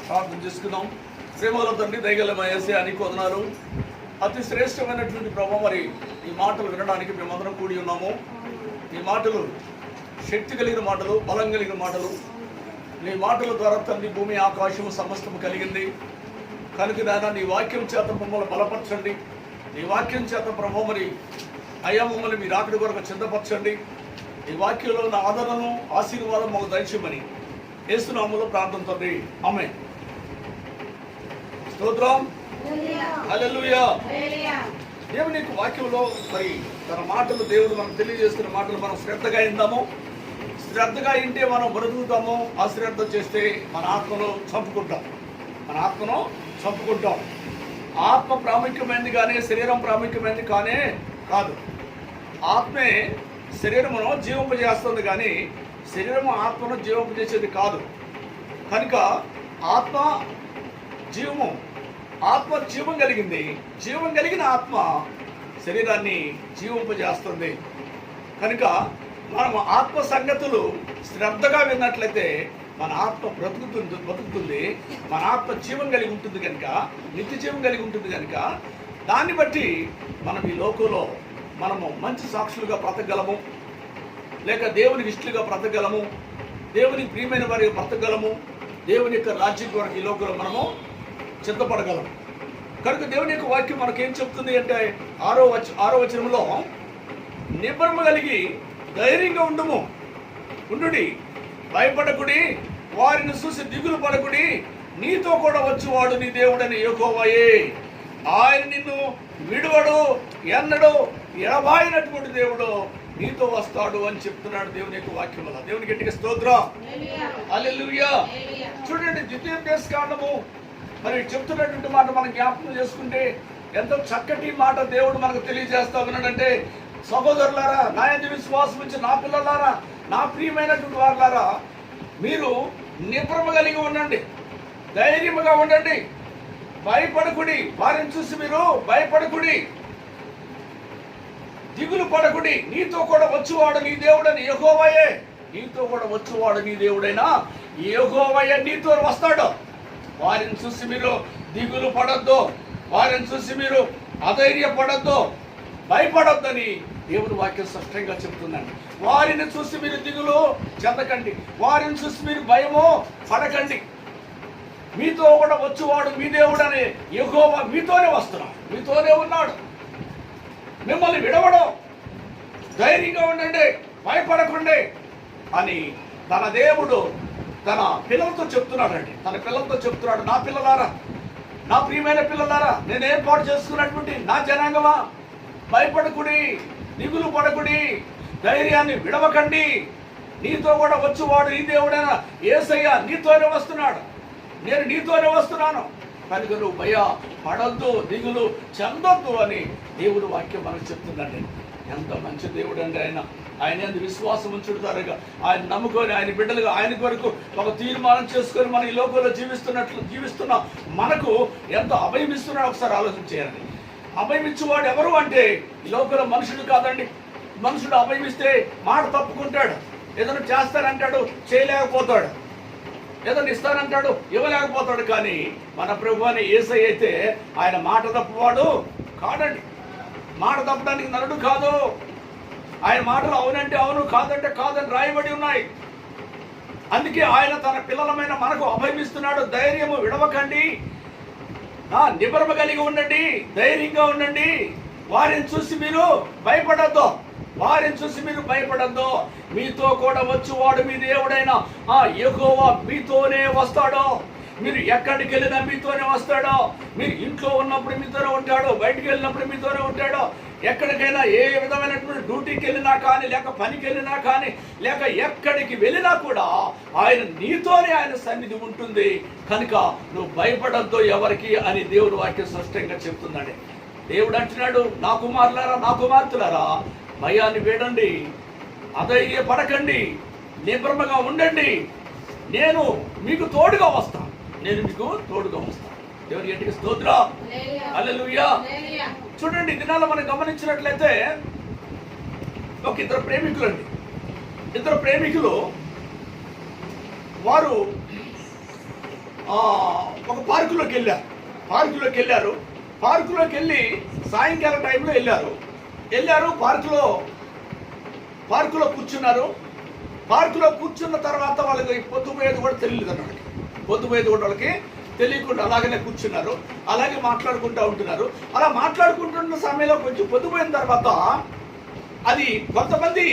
ప్రార్థన చేసుకుందాం. ప్రేమగల తండ్రి, దయగల యేసయ్యా నీకు వందనాలు. అతి శ్రేష్టమైనటువంటి ప్రభు, మరి ఈ మాటలు వినడానికి మేమందరం కూడి ఉన్నాము. ఈ మాటలు శక్తి కలిగిన మాటలు, బలం కలిగిన మాటలు. నీ మాటల ద్వారా తండ్రి భూమి ఆకాశము సమస్తము కలిగింది కనుక నాయన నీ వాక్యం చేత మమ్మల్ని బలపరచండి. నీ వాక్యం చేత ప్రభు మరి అయ్యా మమ్మల్ని మీరు ఆకలి కొరకు సిద్ధపరచండి. ఈ వాక్యంలో ఉన్న ఆదరణను, ఆశీర్వాదం మాకు దయచేయమని యేసునామములో ప్రార్థన తండ్రి, ఆమేన్. స్తోత్రం, హల్లెలూయా. దేవుని యొక్క వాక్యంలో మరి తన మాటలు, దేవుడు మనకు తెలియజేస్తున్న మాటలు మనం శ్రద్ధగా విందాము. శ్రద్ధగా వింటే మనం బ్రతుకుతాము. అశ్రద్ధ చేస్తే మన ఆత్మను చంపుకుంటాం. ఆత్మ ప్రాముఖ్యమైనది కానీ శరీరం ప్రాముఖ్యమైనది కాదు. ఆత్మే శరీరమును జీవింపజేస్తుంది కానీ శరీరము ఆత్మను జీవింపజేసేది కాదు. కనుక ఆత్మ జీవం కలిగింది. జీవం కలిగిన ఆత్మ శరీరాన్ని జీవింపజేస్తుంది. కనుక మనం ఆత్మ సంగతులు శ్రద్ధగా విన్నట్లయితే మన ఆత్మ బ్రతుకుతుంది. మన ఆత్మ జీవం కలిగి ఉంటుంది కనుక, నిత్య జీవం కలిగి ఉంటుంది కనుక, దాన్ని బట్టి మనం ఈ లోకంలో మనము మంచి సాక్షులుగా బ్రతకగలము, లేక దేవునికి ఇష్టలుగా బ్రతకగలము, దేవునికి ప్రియమైన వారిగా బ్రతకగలము, దేవుని యొక్క రాజ్యం కొరకు ఈ లోకంలో మనము సిద్ధపడగలము. కనుక దేవుని యొక్క వాక్యం మనకేం చెప్తుంది అంటే, ఆరో వచనంలో నిబ్బరము కలిగి ధైర్యంగా ఉండుడి, భయపడకుడి, వారిని చూసి దిగులు పడకుడి, నీతో కూడా వచ్చేవాడు నీ దేవుడని యెహోవాయే. ఆయన నిన్ను విడువడు, ఎన్నడు ఎడబాయినటువంటి దేవుడు నీతో వస్తాడు అని చెప్తున్నాడు దేవుని యొక్క వాక్యం వల్ల. దేవునికి గట్టిగా స్తోత్రం, హల్లెలూయా. చూడండి, ద్వితీయోపదేశకాండము మరి చెప్తున్నటువంటి మాట మనం జ్ఞాపకం చేసుకుంటే ఎంతో చక్కటి మాట దేవుడు మనకు తెలియజేస్తా ఉన్నాడంటే, సహోదరులారా, నా యందు విశ్వాసం ఉంచి నా పిల్లలారా, నా ప్రియమైనటువంటి వారులారా, మీరు నిబ్రమ కలిగి ఉండండి, ధైర్యముగా ఉండండి, భయపడకుడి, వారిని చూసి మీరు భయపడకుడి, దిగులు పడకుడి, నీతో కూడా వచ్చేవాడు నీ దేవుడని యెహోవాయే. నీతో కూడా వచ్చేవాడు నీ దేవుడైనా యెహోవాయే నీతో వస్తాడు. వారిని చూసి మీరు దిగులు పడద్దు, వారిని చూసి మీరు అధైర్యపడద్దు, భయపడొద్దని దేవుని వాక్యం స్పష్టంగా చెప్తుందండి. వారిని చూసి మీరు దిగులు చెందకండి, వారిని చూసి మీరు భయము పడకండి. మీతో కూడా వచ్చేవాడు మీ దేవుడని యెహోవా మీతోనే వస్తున్నాడు, మీతోనే ఉన్నాడు, మిమ్మల్ని విడవడం. ధైర్యంగా ఉండండి, భయపడకండి అని తన దేవుడు తన పిల్లలతో చెప్తున్నాడండి. తన పిల్లలతో చెప్తున్నాడు, నా పిల్లలారా, నా ప్రియమైన పిల్లలారా, నేను ఏర్పాటు చేసుకున్నటువంటి నా జనాంగమా, భయపడకుడి, దిగులు పడకుడి, ధైర్యాన్ని విడవకండి, నీతో కూడా వచ్చేవాడు ఈ దేవుడైనా యేసయ్య నీతోనే వస్తున్నాడు, నేను నీతోనే వస్తున్నాను కనుక నువ్వు భయ పడద్దు, దిగులు చెందొద్దు అని దేవుడు వాక్యం మనకు చెప్తుందండి. ఎంత మంచి దేవుడు అండి ఆయన. ఆయన ఎందు విశ్వాసం ఉంచుతారుగా, ఆయన నమ్ముకొని ఆయన బిడ్డలుగా ఆయన కొరకు ఒక తీర్మానం చేసుకొని మనం ఈ లోకంలో జీవిస్తున్న మనకు ఎంత అభయం ఇస్తున్నాడో ఒకసారి ఆలోచన చేయండి. అభయం ఇచ్చేవాడు ఎవరు అంటే ఈ లోకంలో మనుషుడు కాదండి. మనుషుడు అభయం ఇస్తే మాట తప్పుకుంటాడు, ఏదైనా చేస్తానంటాడు, చేయలేకపోతాడు, ఏదైనా ఇస్తానంటాడు, ఇవ్వలేకపోతాడు. కానీ మన ప్రభు అని యేసయ్య అయితే ఆయన మాట తప్పువాడు కాదండి. మాట తప్పడానికి నరుడు కాదు. ఆయన మాటలు అవునంటే అవును, కాదంటే కాదని రాయబడి ఉన్నాయి. అందుకే ఆయన తన పిల్లలమైన మనకు అభయమిస్తున్నాడు. ధైర్యము విడవకండి, నిబరమ కలిగి ఉండండి, ధైర్యంగా ఉండండి, వారిని చూసి మీరు భయపడద్దు, మీతో కూడా వచ్చేవాడు మీ దేవుడైన యెహోవా మీతోనే వస్తాడు. మీరు ఎక్కడికి వెళ్ళినా మీతోనే వస్తాడు. మీరు ఇంట్లో ఉన్నప్పుడు మీతోనే ఉంటాడు, బయటికి వెళ్ళినప్పుడు మీతోనే ఉంటాడు. ఎక్కడికైనా ఏ విధమైనటువంటి డ్యూటీకి వెళ్ళినా కానీ, లేక పనికి వెళ్ళినా కానీ, లేక ఎక్కడికి వెళ్ళినా కూడా ఆయన నీతోనే ఆయన సన్నిధి ఉంటుంది. కనుక నువ్వు భయపడద్దు ఎవరికి అని దేవుడు వాక్యం స్పష్టంగా చెప్తున్నాడు. దేవుడు అంటున్నాడు, నా కుమారులారా, నా కుమార్తెలారా, భయాన్ని వీడండి, అధైర్యపడకండి, నిబ్రమగా ఉండండి, నేను మీకు తోడుగా వస్తాను. దేవుని గట్టిగా స్తోత్రం, హల్లెలూయా. చూడండి, దినాల్లో మనం గమనించినట్లయితే ఒక ఇద్దరు ప్రేమికులు వారు ఒక పార్కులోకి వెళ్ళారు. పార్కులోకి వెళ్ళి సాయంకాలం టైంలో వెళ్ళారు. పార్కులో కూర్చున్నారు. పార్కులో కూర్చున్న తర్వాత వాళ్ళకి పొద్దుపోయేది కూడా తెలియదు అన్నమాట. పొద్దుపోయేది కూడా వాళ్ళకి తెలియకుండా అలాగనే కూర్చున్నారు. అలాగే మాట్లాడుకుంటూ ఉంటున్నారు. అలా మాట్లాడుకుంటున్న సమయంలో కొంచెం పొద్దుపోయిన తర్వాత అది కొంతమంది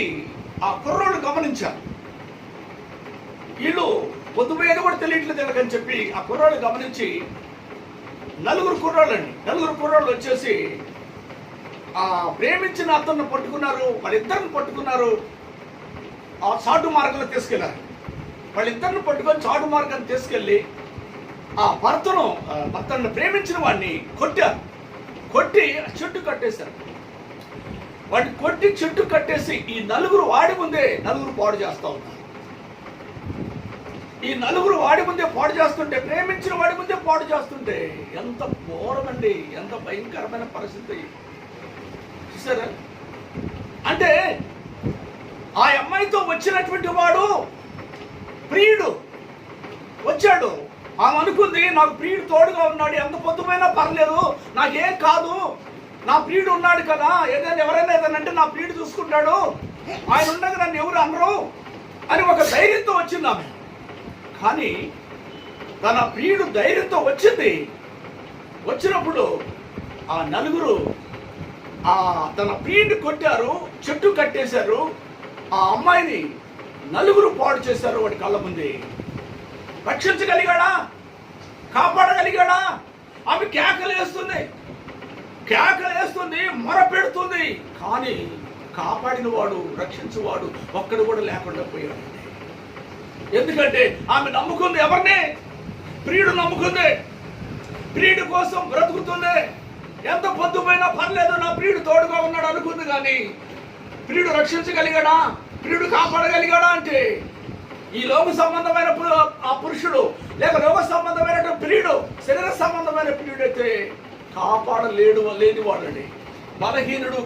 ఆ కుర్రోళ్ళు గమనించారు. వీళ్ళు పొద్దుపోయేది కూడా తెలియట్లేదు వీళ్ళకని చెప్పి ఆ కుర్రోళ్ళు గమనించి నలుగురు కుర్రోళ్ళు వచ్చేసి ఆ ప్రేమించిన అతన్ని పట్టుకున్నారు. వాళ్ళిద్దరిని పట్టుకున్నారు. ఆ చాటు మార్గంలో తీసుకెళ్లారు. వాళ్ళిద్దరిని పట్టుకొని చాటు మార్గాన్ని తీసుకెళ్ళి ఆ భర్తను ప్రేమించిన వాడిని కొట్టి చెట్టు కట్టేశారు. వాడిని కొట్టి చెట్టు కట్టేసి ఈ నలుగురు వాడి ముందే పాడు చేస్తూ ఉన్నారు. ఈ నలుగురు వాడి ముందే పాడు చేస్తుంటే, ప్రేమించిన వాడి ముందే పాడు చేస్తుంటే ఎంత ఘోరమండి, ఎంత భయంకరమైన పరిస్థితి చూసారా? అంటే ఆ అమ్మాయితో వచ్చినటువంటి వాడు ప్రియుడు వచ్చాడు. ఆమె అనుకుంది నాకు ప్రియుడు తోడుగా ఉన్నాడు, ఎంత పొద్దుమైనా పర్లేదు, నాకేం కాదు, నా ప్రియుడు ఉన్నాడు కదా, ఎవరైనా ఏదైనా అంటే నా ప్రియుడు చూసుకుంటాడు, ఆయన ఉండగా నన్ను ఎవరు అనరు అని ఒక ధైర్యంతో వచ్చింది ఆమె. కానీ తన ప్రియుడు ధైర్యంతో వచ్చినప్పుడు ఆ నలుగురు తన ప్రియుడిని కొట్టారు, చెట్టు కట్టేశారు. ఆ అమ్మాయిని నలుగురు పాడు చేశారు వాడి కళ్ళ ముందే. రక్షించగలిగాడా? కాపాడగలిగాడా? ఆమె కేకలేస్తుంది, మొర పెడుతుంది. కానీ కాపాడిన వాడు, రక్షించువాడు ఒక్కడు కూడా లేకుండా పోయాడు. ఎందుకంటే ఆమె నమ్ముకుంది ఎవరిని? ప్రియుడు నమ్ముకుంది. ప్రియుడి కోసం బ్రతుకుతుంది. ఎంత పొద్దుపోయినా పర్లేదు, నా ప్రియుడు తోడుగా ఉన్నాడు అనుకుంది. కానీ ప్రియుడు రక్షించగలిగాడా? ప్రియుడు కాపాడగలిగాడా? అంటే ఈ లోక సంబంధమైన ఆ పురుషుడు లేక లోక సంబంధమైన ప్రియుడు, శరీర సంబంధమైన ప్రియుడు అయితే లేనివాడండి, బలహీనుడు,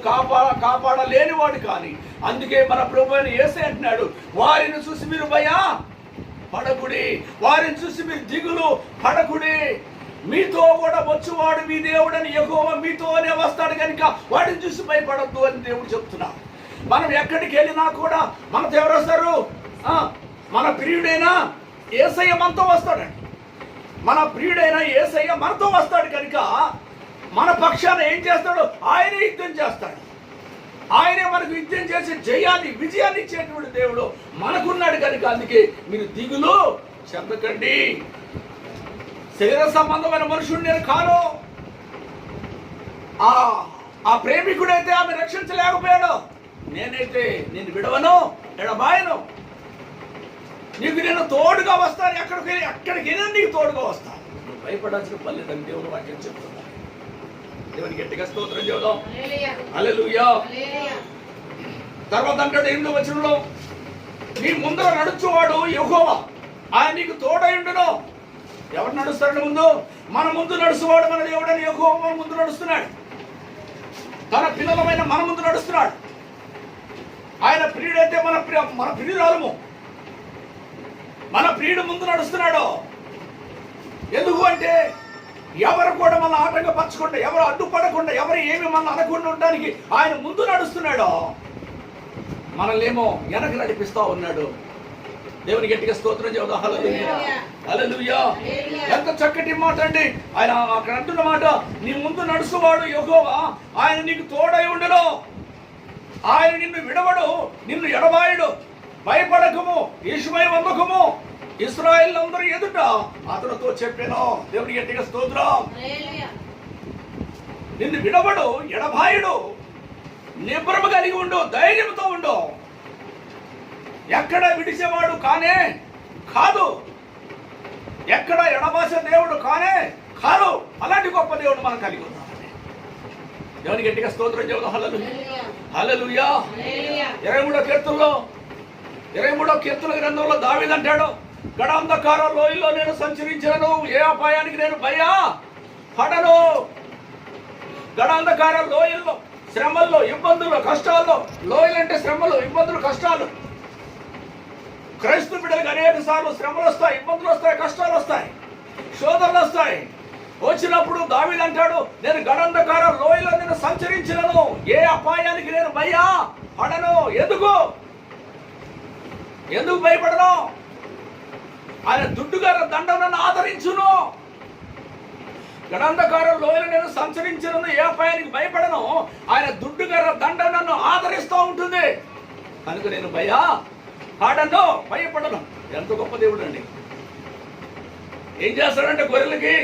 కాపాడలేనివాడు. కానీ అందుకే మన ప్రభువైన యేసే అంటున్నాడు, వారిని చూసి మీరు భయపడకుడి, వారిని చూసి మీరు దిగులు పడకుడి, మీతో కూడా వచ్చువాడు మీ దేవుడని యెహోవా మీతోనే వస్తాడు కనుక వాడిని చూసి భయపడద్దు అని దేవుడు చెప్తున్నాడు. మనం ఎక్కడికి వెళ్ళినా కూడా మనతో ఎవరు వస్తారు? మన ప్రియుడైనా యేసయ్య మనతో వస్తాడండి. మన ప్రియుడైన యేసయ్య మనతో వస్తాడు కనుక మన పక్షాన ఏం చేస్తాడు? ఆయనే యుద్ధం చేస్తాడు. ఆయనే మనకు యుద్ధం చేసి విజయాన్ని ఇచ్చేటువంటి దేవుడు మనకున్నాడు కనుక అందుకే మీరు దిగులు చెందకండి. శరీర సంబంధమైన మనుషుడు నేను కాను. ఆ ప్రేమికుడైతే ఆమె రక్షించలేకపోయాడు. నేనైతే నేను విడవను, ఎడబాయను, నీకు నేను తోడుగా వస్తాను. ఎక్కడికైనా నీకు తోడుగా వస్తాను. నువ్వు భయపడాల్సిన పని లేదని దేవుడు వాక్యం చెప్తున్నాడు. దేవునికి గట్టిగా స్తోత్రం చెబుదాం. హల్లెలూయా. తర్వాత అంటాడు 8వ వచనంలో, నీ ముందర నడుచువాడు యెహోవా, ఆయన నీకు తోడైండును. ఎవరు నడుస్తాడు ముందు? మన ముందు నడుచువాడు మన దేవుడని యెహోవా మన ముందు నడుస్తున్నాడు. తన పిల్లలమైన మన ముందు నడుస్తున్నాడు. ఆయన ప్రియుడైతే మన ప్రియురాలము, మన ప్రియుడు ముందు నడుస్తున్నాడు. ఎందుకు అంటే ఎవరు కూడా మన ఆటంకపరచకుండా, ఎవరు అడ్డుపడకుండా, ఎవరు ఏమి మన అనకుండా ఉండడానికి ఆయన ముందు నడుస్తున్నాడు. మనల్నేమో వెనక నడిపిస్తా ఉన్నాడు. దేవుని గట్టిగా స్తోత్రం చెబుదాం. హల్లెలూయా, హల్లెలూయా. ఎంత చక్కటి మాట అండి. ఆయన అక్కడ అంటున్న మాట, నీ ముందు నడుచువాడు యెహోవా, ఆయన నీకు తోడై ఉండడు, ఆయన నిన్ను విడవడు, నిన్ను ఎడబాయడు. భయపడకము, ఈశ్వయ వందకము, ఇశ్రాయేలు అందరూ ఎదుట అతనితో చెప్పాను. దేవుని గట్టిగా స్తోత్రం. నిన్ను విడవడు, ఎడబాయుడు, నిబ్రమ కలిగి ఉండు, ధైర్యంతో ఉండు. ఎక్కడ విడిచేవాడు కానే కాదు, ఎక్కడ ఎడబాస దేవుడు కానే కాదు. అలాంటి గొప్ప దేవుడు మనం కలిగి ఉన్నాం. దేవుని గట్టిగా స్తోత్రం చెబుదాం. హల్లెలూయా, హల్లెలూయా. 23వ కీర్తన గ్రంథంలో దావీదు అంటాడు, గడాంధకార లోయలో నేను సంచరించాను, ఏ అపాయానికి నేను భయపడను. గడాంధకార లోయల్లో, శ్రమల్లో, ఇబ్బందుల్లో, కష్టాల్లో, లోయలు అంటే శ్రమలు, ఇబ్బందులు, కష్టాలు. క్రైస్తవ బిడ్డలకు అనేక సార్లు శ్రమలు వస్తాయి, ఇబ్బందులు వస్తాయి, కష్టాలు వస్తాయి. శోధనలు వస్తాయి. వచ్చినప్పుడు దావీదు అంటాడు, నేను గడంధకార లోయలో నేను సంచరించినను, ఏ అపాయానికి నేను భయపడను. ఎందుకు భయపడను? ఆయన దుడ్డుగార దండం నన్ను ఆదరించును. గడంధకార లోయలో నేను సంచరించినను, ఏ అపాయానికి భయపడను. ఆయన దుడ్డుగార దండం నన్ను ఆదరిస్తూ ఉంటుంది కనుక నేను భయపడను. ఎంత గొప్ప దేవుడు అండి. ఏం చేస్తాడంటే గొర్రెలకి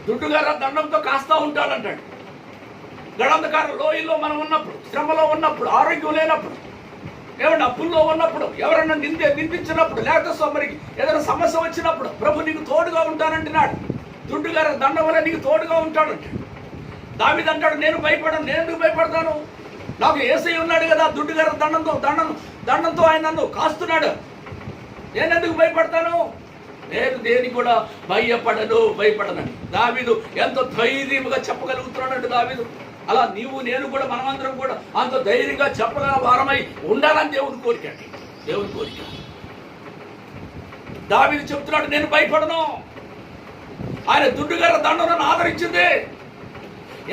దుడ్డుగార దండంతో కాస్తా ఉంటాడంటాడు. గడంధకార లోయలో మనం ఉన్నప్పుడు, శ్రమలో ఉన్నప్పుడు, ఆరోగ్యం లేనప్పుడు, ఏమన్నా అప్పుల్లో ఉన్నప్పుడు, ఎవరన్నా నిందించినప్పుడు, లేకపోతే మరికి ఏదైనా సమస్య వచ్చినప్పుడు ప్రభు నీకు తోడుగా ఉంటానంటున్నాడు. దుడ్డుగార దండం వల్ల నీకు తోడుగా ఉంటాడంటాడు. దావీదు అంటాడు, నేను భయపడను. నేను ఎందుకు భయపడతాను? నాకు యేసయ్య ఉన్నాడు కదా, దుడ్డుగార దండంతో ఆయన నన్ను కాస్తున్నాడు. నేను ఎందుకు భయపడతాను? నేను దేనికి కూడా భయపడనండి. దావీదు ఎంతో ధైర్యంగా చెప్పగలుగుతున్నాడు దావీదు. అలా నీవు నేను కూడా, మనమందరం కూడా అంత ధైర్యంగా చెప్పగల వారమై ఉండాలని దేవుని కోరిక. దావీదు చెప్తున్నాడు, నేను భయపడను. ఆయన దుడ్డుగార దండం ఆదరించింది.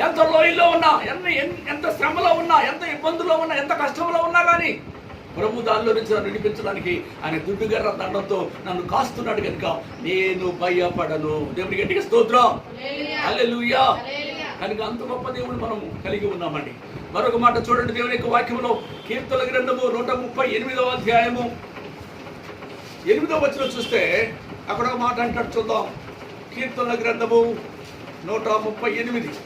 ఎంత లోయల్లో ఉన్నా, ఎంత శ్రమలో ఉన్నా, ఎంత ఇబ్బందుల్లో ఉన్నా, ఎంత కష్టంలో ఉన్నా కానీ ప్రభు దానిలో నుంచి నన్ను విడిపించడానికి ఆయన దుడ్డుగార దండంతో నన్ను కాస్తున్నాడు కనుక నేను భయపడను. దేవునికి గట్టిగా స్తోత్రం, హల్లెలూయా. కనుక అంత గొప్ప దేవుడు మనం కలిగి ఉన్నామండి. మరొక మాట చూడండి, దేవుని యొక్క వాక్యంలో కీర్తనల గ్రంథము 138వ అధ్యాయము 8వ వచనం చూస్తే అక్కడ ఒక మాట అంటాడు, చూద్దాం. కీర్తనల గ్రంథము 138.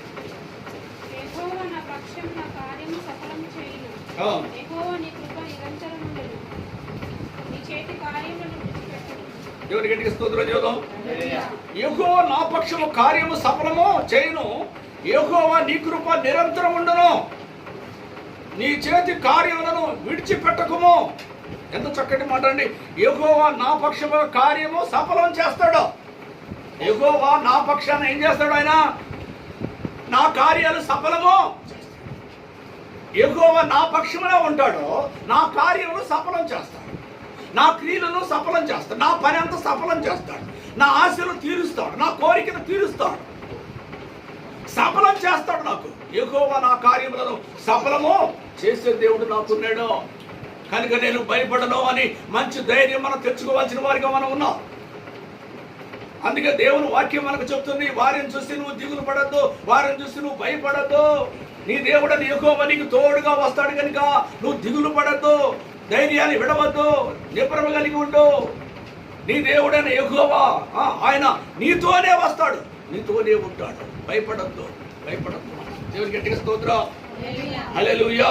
దేవుని గట్టిగా స్తోత్రం చేద్దాం. యెహోవా నా పక్షము కార్యము సఫలము చేయును, యెహోవా నీ కృప నిరంతరం ఉండును, నీ చేతి కార్యములను విడిచిపెట్టకుము. ఎంత చక్కటి మాట అండి. యెహోవా నా పక్షము కార్యము సఫలం చేస్తాడు. యెహోవా నా పక్షాన ఏం చేస్తాడు? ఆయన నా కార్యాలు సఫలము. యెహోవా నా పక్షములో ఉంటాడు, నా కార్యములు సఫలం చేస్తాడు, నా క్రియలను సఫలం చేస్తాడు, నా పని అంతా సఫలం చేస్తాడు, నా ఆశలు తీరుస్తాడు, నా కోరికను తీరుస్తాడు, సఫలం చేస్తాడు. నాకు యెహోవా నా కార్యములను సఫలము చేసే దేవుడు నాకున్నాడు కనుక నేను భయపడను అని మంచి ధైర్యం మనం తెచ్చుకోవాల్సిన వారిగా మనం ఉన్నాం. అందుకే దేవుని వాక్యం మనకు చెప్తుంది, వారిని చూసి నువ్వు దిగులు పడద్దు, వారిని చూసి నువ్వు భయపడద్దు. నీ దేవుడని యెహోవా నీకు తోడుగా వస్తాడు కనుక నువ్వు దిగులు పడద్దు, ధైర్యాన్ని విడవద్దు, నిపుణమ కలిగి ఉండు. నీ దేవుడైన యెహోవా ఆయన నీతోనే వస్తాడు, నీతోనే ఉంటాడు. భయపడద్దు. దేవునికి గట్టిగా స్తోత్రం, హల్లెలూయా.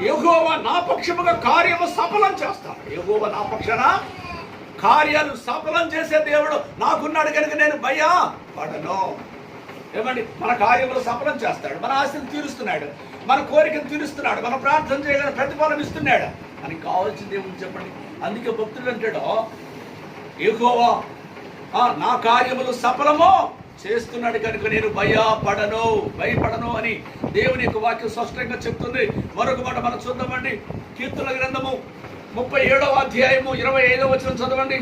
యెహోవా నా పక్షముగా కార్యము సఫలం చేస్తాడు. యెహోవా నా పక్షాన కార్యాలు సఫలం చేసే దేవుడు నాకున్నాడు కనుక నేను భయపడను. ఏమండి, మన కార్యములు సఫలం చేస్తాడు, మన ఆశను తీరుస్తున్నాడు, మన కోరికను తీరుస్తున్నాడు, మన ప్రార్థన చేయగల ప్రతిఫలం ఇస్తున్నాడు. మనకి కావాల్సింది ఏముంది చెప్పండి. అందుకే భక్తుడు అంటాడు, యెహోవా నా కార్యములు సఫలము చేస్తున్నాడు కనుక నేను భయపడను అని దేవుని యొక్క వాక్యం స్పష్టంగా చెప్తుంది. మరొక మాట మనం చూద్దామండి. కీర్తనల గ్రంథము 37వ అధ్యాయము 25వ వచనం చదవండి.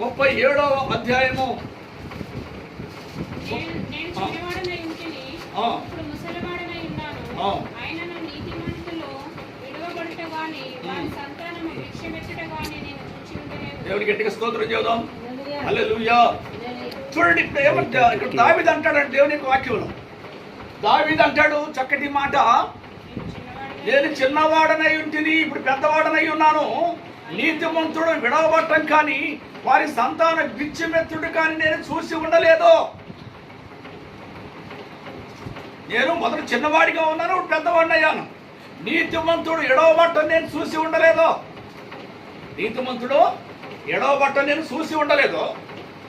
37వ అధ్యాయము. దేవుని గట్టిగా స్తోత్రం చేద్దాం, హల్లెలూయా. చూడండి, ఇప్పుడు ఏమంటా ఇక్కడ దావీదు అంటాడంటే దేవుని యొక్క వాక్యంలో దావీదు అంటాడు చక్కటి మాట, నేను చిన్నవాడనై ఉంటిని, ఇప్పుడు పెద్దవాడనై ఉన్నాను. నీతిమంతుడు విడవబట్టం కానీ వారి సంతాన బిచ్చిమెత్తుడు కానీ నేను చూసి ఉండలేదు. నేను మొదట చిన్నవాడిగా ఉన్నాను, పెద్దవాడిని అయ్యాను. నీతిమంతుడు ఎడవబట్టం నేను చూసి ఉండలేదు. నీతిమంతుడు ఎడవబట్టం నేను చూసి ఉండలేదు.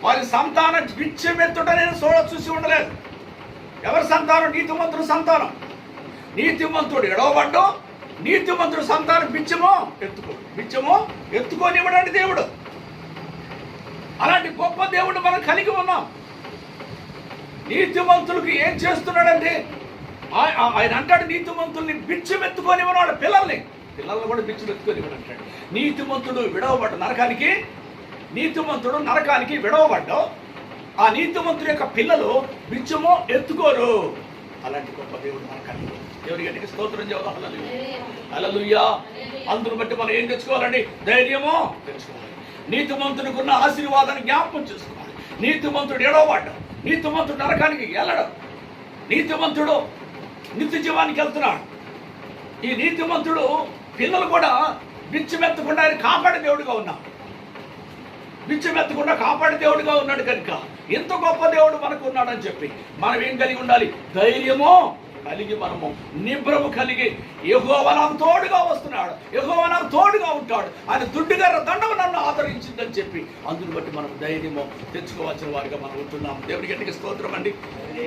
వారి సంతానం బిచ్చమెత్తుట నేను చూసి ఉండలేదు. ఎవరి సంతానం? నీతిమంతుడు సంతానం. నీతిమంతుడు ఎడవబడ్డు, నీతిమంతుడు సంతానం బిచ్చమో ఎత్తుకోనివ్వడండి దేవుడు. అలాంటి గొప్ప దేవుడు మనం కలిగి ఉన్నాం. నీతిమంతులకు ఏం చేస్తున్నాడంటే ఆయన అంటాడు, నీతిమంతుల్ని బిచ్చమెత్తుకోనివ్వడు, పిల్లల్ని కూడా బిచ్చమెత్తుకోనివ్వడు అంటాడు. నీతిమంతుడు విడవబడ్డ నరకానికి నీతిమంతుడు నరకానికి విడవబడ్డావు, ఆ నీతిమంతుడి యొక్క పిల్లలు బిచ్చమో ఎత్తుకోరు. అలాంటి గొప్ప దేవుడు మనకని దేవుడి గట్టికి స్తోత్రం చేద్దాం. హల్లెలూయా. అందును బట్టి మనం ఏం తెచ్చుకోవాలండి? ధైర్యమో తెచ్చుకోవాలి. నీతిమంతునికి ఉన్న ఆశీర్వాదాన్ని జ్ఞాపకం చేసుకోవాలి. నీతిమంతుడు ఎడవబడ్డాడు, నీతిమంతుడు నరకానికి వెళ్ళడం, నీతిమంతుడు నిత్య జీవానికి వెళ్తున్నాడు. ఈ నీతిమంతుడు పిల్లలు కూడా బిచ్చమెత్తకుండా ఆయన కాపాడే దేవుడిగా ఉన్నాడు. బిచ్చమెత్తకుండా కాపాడే దేవుడిగా ఉన్నాడు కనుక ఎంత గొప్ప దేవుడు మనకు ఉన్నాడని చెప్పి మనం ఏం కలిగి ఉండాలి? ధైర్యమో కలిగి, మనము నిబ్రము కలిగి, యెహోవా నాకు తోడుగా వస్తున్నాడు, యెహోవా నాకు తోడుగా ఉంటాడు, ఆయన దుడ్డుగార దండము నన్ను ఆదరించిందని చెప్పి అందుని బట్టి మనం ధైర్యము తెచ్చుకోవాల్సిన వారిగా మనం ఉంటున్నాం. దేవుడి గట్టికి స్తోత్రం అండి.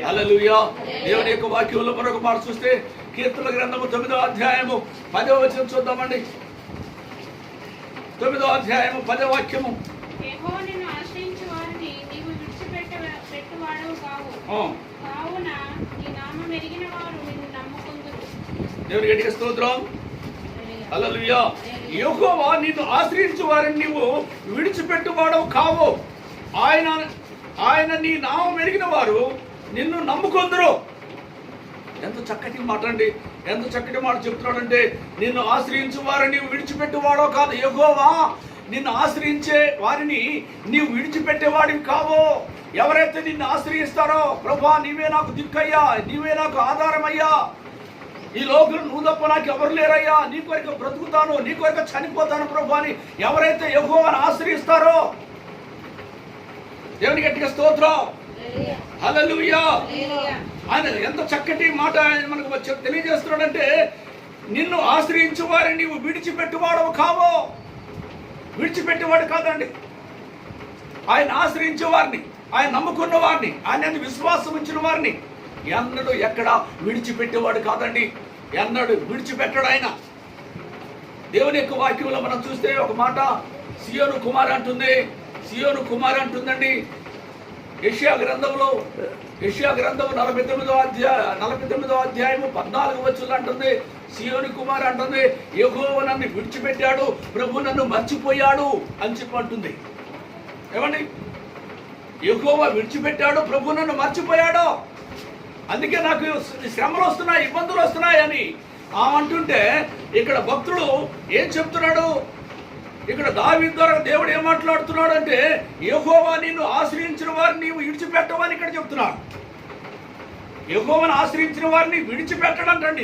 హల్లెలూయా. దేవుని యొక్క వాక్యంలో మరొక మాట చూస్తే కీర్తనల గ్రంథము 9వ అధ్యాయము 10వ వచనం చూద్దామండి. 9వ అధ్యాయము 10వ వాక్యము. దేవుని గట్టిగా స్తోత్రం. హల్లెలూయా. యెహోవా నిన్ను ఆశ్రయించు వారిని నీవు విడిచిపెట్టువాడవు కావు. ఆయన నీ నామం ఎరిగిన వారు నిన్ను నమ్ముకొందురు. ఎంత చక్కటి మాట అండి, ఎంత చక్కటి మాట చెప్తున్నాడంటే, నిన్ను ఆశ్రయించు వారిని నీవు విడిచిపెట్టువాడో కాదు. యెహోవా నిన్ను ఆశ్రయించే వారిని నీవు విడిచిపెట్టేవాడివి కావు. ఎవరైతే నిన్ను ఆశ్రయిస్తారో, ప్రభువా నీవే నాకు దిక్కయ్యా, నీవే నాకు ఆధారమయ్యా, ఈ లోకంలో నువ్వు తప్ప నాకు ఎవరు లేరయ్యా, నీ కొరకు బ్రతుకుతాను, నీ కొరకు చనిపోతాను ప్రభు అని ఎవరైతే యెహోవాను ఆశ్రయిస్తారో, దేవుని గట్టిగా స్తోత్రం. హల్లెలూయా. ఆయన ఎంత చక్కటి మాట ఆయన మనకు తెలియజేస్తున్నాడంటే, నిన్ను ఆశ్రయించు వారిని నీవు విడిచిపెట్టువాడవు కావో. విడిచిపెట్టేవాడు కాదండి, ఆయన ఆశ్రయించే వారిని, ఆయన నమ్ముకున్న వారిని, ఆయన విశ్వాసం ఉంచిన వారిని ఎన్నడూ ఎక్కడ విడిచిపెట్టేవాడు కాదండి. ఎన్నడూ విడిచిపెట్టాడు ఆయన. దేవుని యొక్క వాక్యంలో మనం చూస్తే ఒక మాట సియోను కుమార్ అంటుంది, సియోను కుమార్ అంటుందండి. యెషయా గ్రంథంలో 49వ అధ్యాయము 14వ వచనం అంటుంది, సియోను కుమార్ అంటుంది, యెహోవా నన్ను విడిచిపెట్టాడు, ప్రభు నన్ను మర్చిపోయాడు అని చెప్పి అంటుంది. ఏమండి? యెహోవా విడిచిపెట్టాడు, ప్రభు నన్ను మర్చిపోయాడు, అందుకే నాకు శ్రమలు వస్తున్నాయి, ఇబ్బందులు వస్తున్నాయి అని అంటుంటే, ఇక్కడ భక్తుడు ఏం చెప్తున్నాడు? ఇక్కడ దావీదు ద్వారా దేవుడు ఏం మాట్లాడుతున్నాడు అంటే, యెహోవా నిన్ను ఆశ్రయించిన వారిని నీవు విడిచిపెట్టవని ఇక్కడ చెప్తున్నాడు. యెహోవాను ఆశ్రయించిన వారిని విడిచిపెట్టడంటండి.